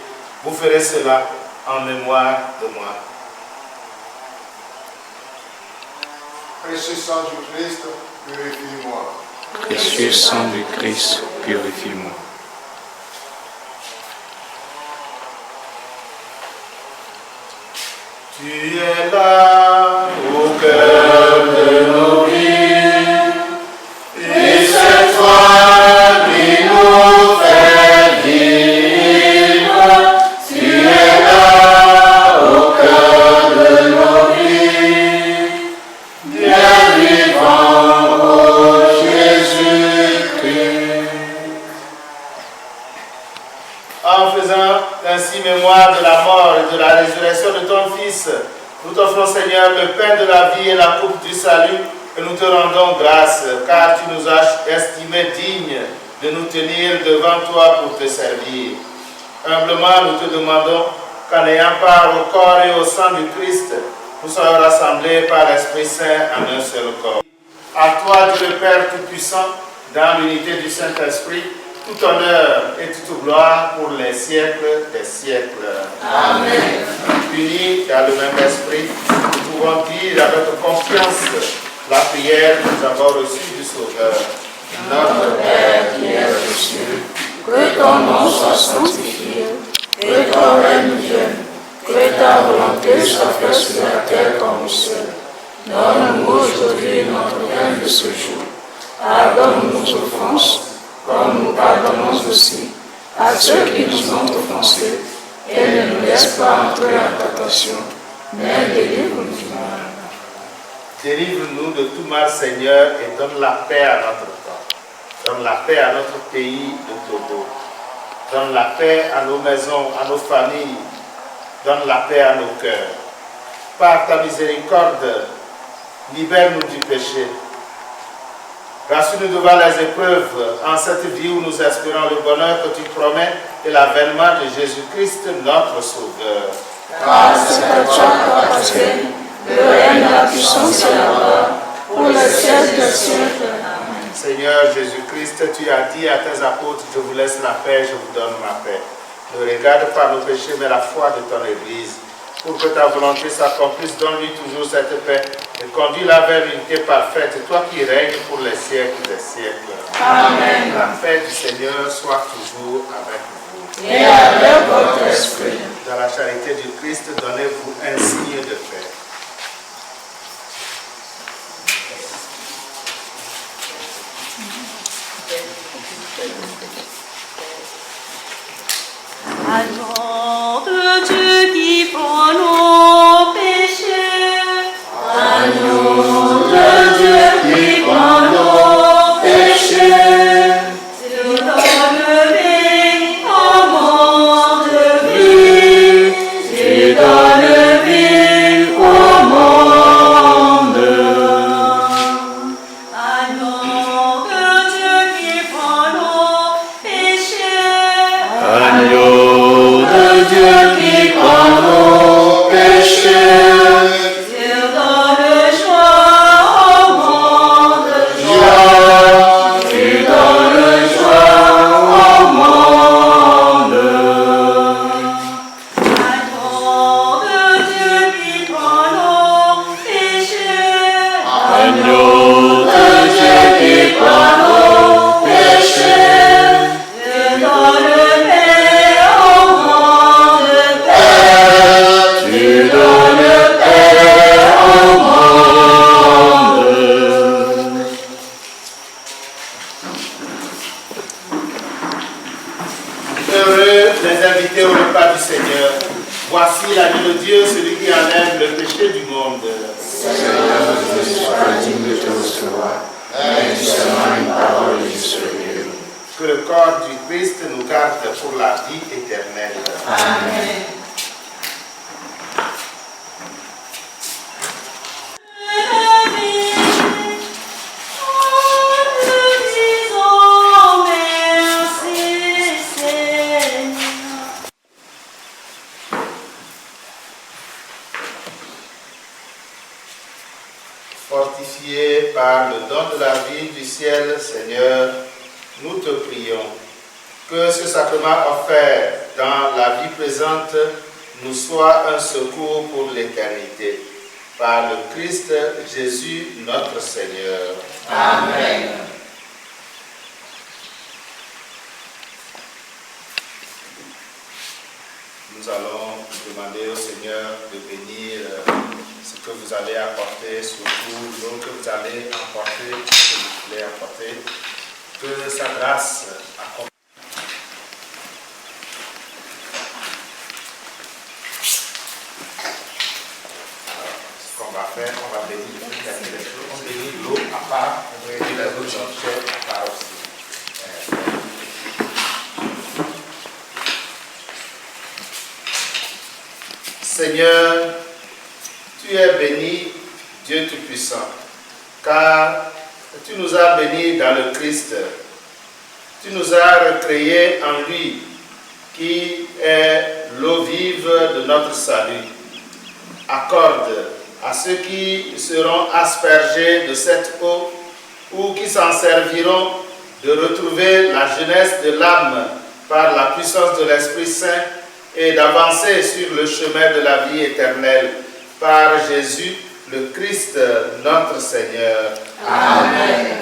Vous ferez cela en mémoire de moi. Précieux sang du Christ, purifie-moi. Précieux sang du Christ, purifie-moi. Tu es là au cœur de nos vies, et c'est toi qui nous fais vivre. Tu es là au cœur de nos vies, bien vivant, ô Jésus-Christ. En faisant ainsi mémoire de la mort et de la résurrection de ton Fils, nous t'offrons, Seigneur, le pain de la vie et la coupe du salut, et nous te rendons grâce, car tu nous as estimés dignes de nous tenir devant toi pour te servir. Humblement, nous te demandons qu'en ayant part au corps et au sang du Christ, nous soyons rassemblés par l'Esprit Saint en un seul corps. À toi, Dieu le Père Tout-Puissant, dans l'unité du Saint-Esprit, tout honneur et toute gloire pour les siècles des siècles. Amen. Unis dans le même esprit, nous pouvons dire avec confiance la prière que nous avons reçue du Sauveur. Notre Père qui es aux cieux, que ton nom soit sanctifié, que ton règne vienne, que ta volonté soit faite sur la terre comme au ciel. Donne-nous aujourd'hui notre pain de ce jour. Pardonne nos offenses, comme nous pardonnons aussi à ceux qui nous ont offensés, et ne nous laisse pas entrer en tentation, mais délivre-nous du mal. Délivre-nous de tout mal, Seigneur, et donne la paix à notre temps. Donne la paix à notre pays de Togo. Donne la paix à nos maisons, à nos familles. Donne la paix à nos cœurs. Par ta miséricorde, libère-nous du péché. Rassure-nous devant les épreuves en cette vie où nous espérons le bonheur que tu promets et l'avènement de Jésus-Christ, notre Sauveur. Car c'est à toi qu'appartient le règne, la puissance et la gloire pour les siècles des siècles. Amen. Seigneur Jésus-Christ, tu as dit à tes apôtres, je vous laisse la paix, je vous donne ma paix. Ne regarde pas nos péchés, mais la foi de ton Église. Pour que ta volonté s'accomplisse, donne-lui toujours cette paix et conduis-la vers l'unité parfaite, toi qui règnes pour les siècles des siècles. Amen. La paix du Seigneur soit toujours avec vous. Et avec votre esprit. Dans la charité du Christ, donnez-vous un signe de paix. Agneau de Dieu qui prend nos péchés. Agneau de Dieu qui prend nos péchés. Tu donnes vie au monde vie. Tu donnes vie au monde. Agneau de Dieu qui prend nos péchés. Agneau de Dieu qui prend nos péchés. Tu donnes joie au monde. Joie, tu donnes joie au monde. Agneau de Dieu qui prend nos péchés. Agneau de Dieu qui prend nos péchés. Tu donnes paix au monde. Père, tu donnes paix au monde. Heureux les invités au repas du Seigneur. Voici l'agneau de Dieu, celui qui enlève le péché du monde. Seigneur, je ne suis pas digne de te recevoir, mais dis seulement une parole et je serai guéri. que le corps du Christ nous garde pour la vie éternelle. Amen. Fortifié par le don de la vie du ciel, Seigneur, nous te prions que ce sacrement offert dans la vie présente nous soit un secours pour l'éternité. Par le Christ Jésus, notre Seigneur. Amen. Nous allons demander au Seigneur de bénir ce que vous allez apporter, surtout l'eau que vous allez emporter, que vous voulez apporter, que sa grâce accompagne. Ce qu'on va faire, on va bénir on bénit l'eau à part, et les autres objets à part aussi. Seigneur, tu es béni, Dieu Tout-Puissant, car tu nous as bénis dans le Christ. Tu nous as recréés en lui, qui est l'eau vive de notre salut. Accorde à ceux qui seront aspergés de cette eau ou qui s'en serviront de retrouver la jeunesse de l'âme par la puissance de l'Esprit Saint et d'avancer sur le chemin de la vie éternelle par Jésus, le Christ, notre Seigneur. Amen.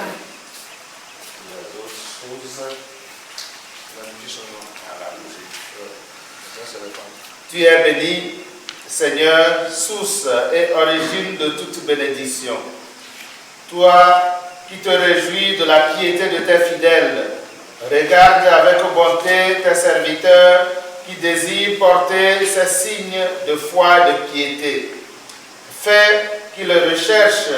Tu es béni, Seigneur, source et origine de toute bénédiction. Toi qui te réjouis de la piété de tes fidèles, regarde avec bonté tes serviteurs qui désirent porter ces signes de foi et de piété. Fais qu'ils recherchent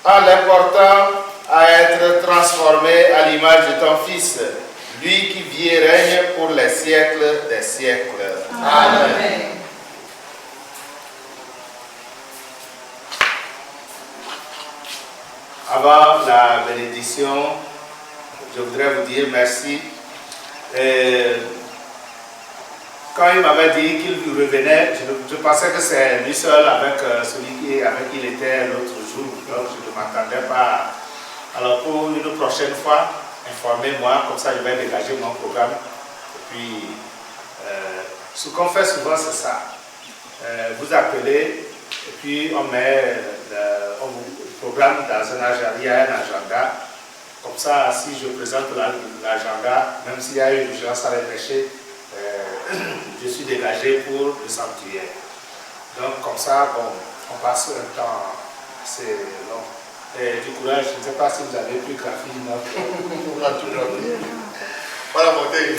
en les portant à être transformés à l'image de ton Fils, lui qui vit et règne pour les siècles des siècles. Amen. Avant la bénédiction, je voudrais vous dire merci. Quand il m'avait dit qu'il revenait, je pensais que c'est lui seul avec celui avec qui il était l'autre jour. Donc je ne m'attendais pas. Alors pour une prochaine fois, informez-moi, comme ça je vais dégager mon programme. Et puis, ce qu'on fait souvent, c'est ça. Vous appelez, et puis on met, on vous programme dans un agenda, il y a un agenda. Comme ça, si je présente l'agenda, même s'il y a une urgence à les pécher, je suis dégagé pour le sanctuaire. Donc comme ça, bon, on passe un temps assez long. Et du courage, je ne sais pas si vous avez pu graphier notre... Voilà, montez.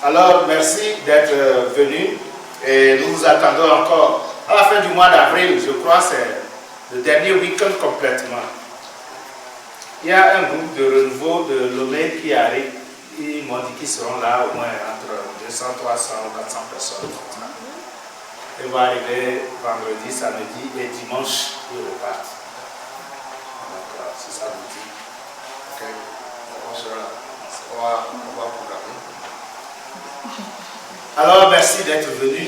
Alors, merci d'être venu et nous vous attendons encore. À la fin du mois d'avril, je crois, c'est le dernier week-end complètement. Il y a un groupe de renouveau de Lomé qui arrive. Ils m'ont dit qu'ils seront là au moins entre 200, 300 ou 400 personnes. Ils vont arriver vendredi, samedi et dimanche, ils repartent. Donc, c'est ça vous dit. Ok, on sera là. On va programmer. Alors, merci d'être venu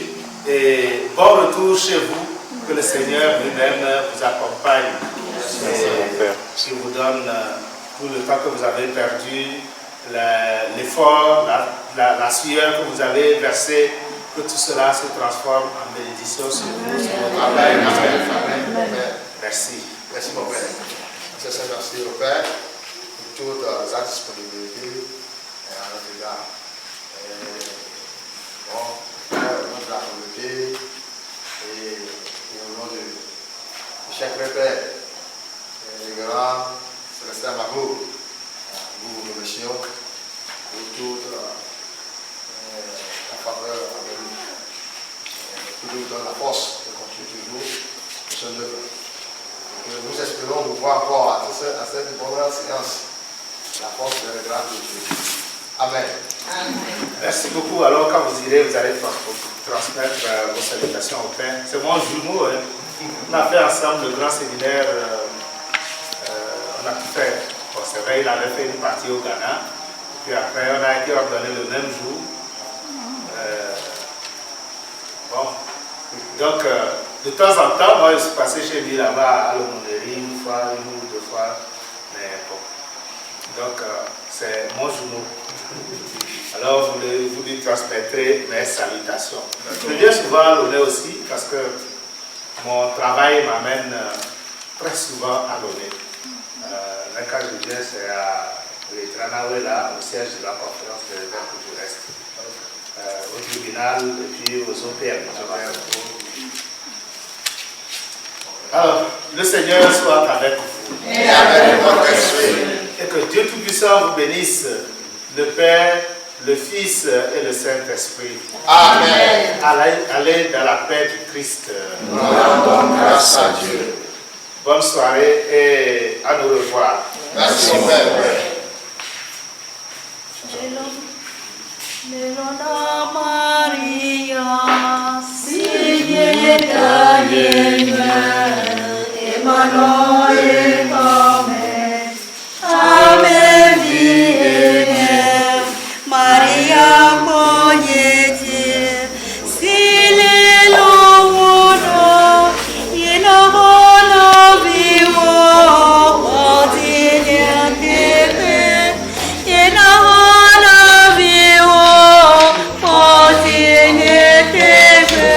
et bon retour chez vous. Que le Seigneur lui-même vous accompagne. Qui vous donne tout le temps que vous avez perdu, l'effort, la sueur que vous avez versée, que tout cela se transforme en bénédiction sur vous. Amen. Amen. Merci. Merci mon Père. C'est merci au Père pour toute sa disponibilité à notre égard. Bon, notre la communauté et au nom de chaque Père, les grands Célestin Mago, nous vous remercions pour toute la faveur avec nous. Qui nous donne la force de continuer toujours ce œuvre. Nous espérons vous voir encore à cette bonne séance la force et la grâce de Dieu. Amen. Merci beaucoup. Alors, quand vous irez, vous allez transmettre vos salutations au Père. C'est mon jumeau. Hein. On a fait ensemble le grand séminaire. On a tout fait. Bon, c'est vrai, il avait fait une partie au Ghana. Puis après, on a été ordonné le même jour. Bon. Donc, de temps en temps, moi, je suis passé chez lui là-bas à l'aumônerie une fois, une ou deux fois. Mais bon. Donc, c'est mon jumeau. Alors, vous lui transmettrez mes salutations. Je viens souvent à Lomé aussi parce que mon travail m'amène très souvent à Lomé. Mais quand je viens, c'est à Tranaoué, là, au siège de la conférence des évêques où je reste. Au tribunal et puis aux OPM. Alors, le Seigneur soit avec vous. Et avec votre esprit. Et que Dieu Tout-Puissant vous bénisse, le Père, le Fils et le Saint-Esprit. Amen. Allez dans la paix du Christ. Nous rendons grâce à Dieu. Bonne soirée et à nous revoir. Merci, mon Père. Melona Maria, signe Daniel, Emmanuel, Amen, Amen, Amen, Maria, Moyeti, Sile Lowono, Yenohono Vivo, Odile Bebe, Yenohono Vivo, Odile Bebe.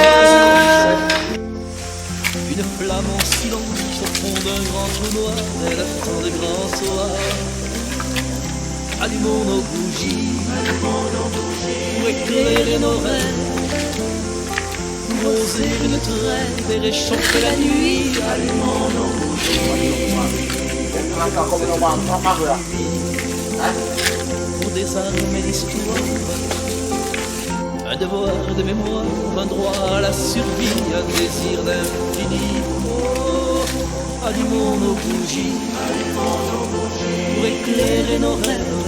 Une flamme en silence au fond d'un grand trou noir, elle attend de grands soirs. Allumons nos bougies pour éclairer nos rêves, pour oser une trêve et réchauffer la nuit. Allumons nos bougies pour désarmer l'histoire. Un devoir de mémoire, un droit à la survie, un désir d'infini. Oh, allumons nos bougies pour éclairer nos rêves,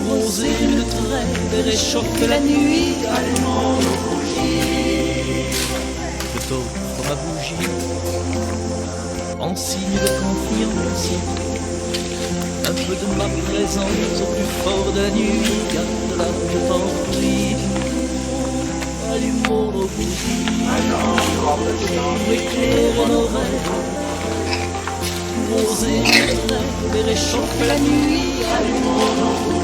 pour oser une trêve et réchauffer la nuit. Allumons nos bougies. Je t'offre ma bougie en signe de confiance, un peu de ma présence au plus fort de la nuit. Garde-la, je t'en prie. Allumons nos bougies pour éclairer nos rêves, pour oser une trêve et réchauffer la nuit. Allumons nos bougies.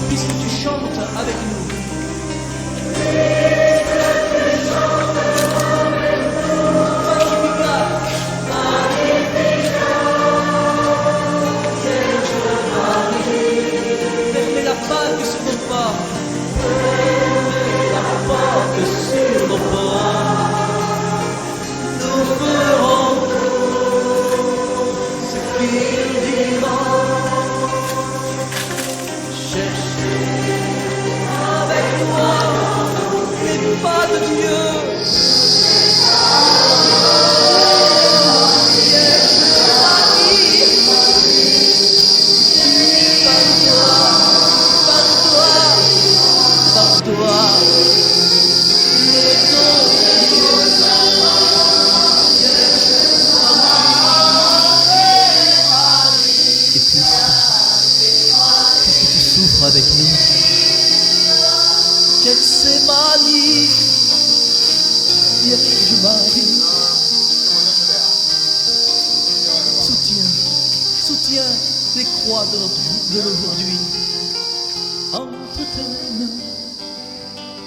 Puisque tu chantes avec nous. Fermez la Pâque sur nos pas. La Pâque sur nos pas. Nous ferons ce qu'il dira. Cherchez croix de l'aujourd'hui.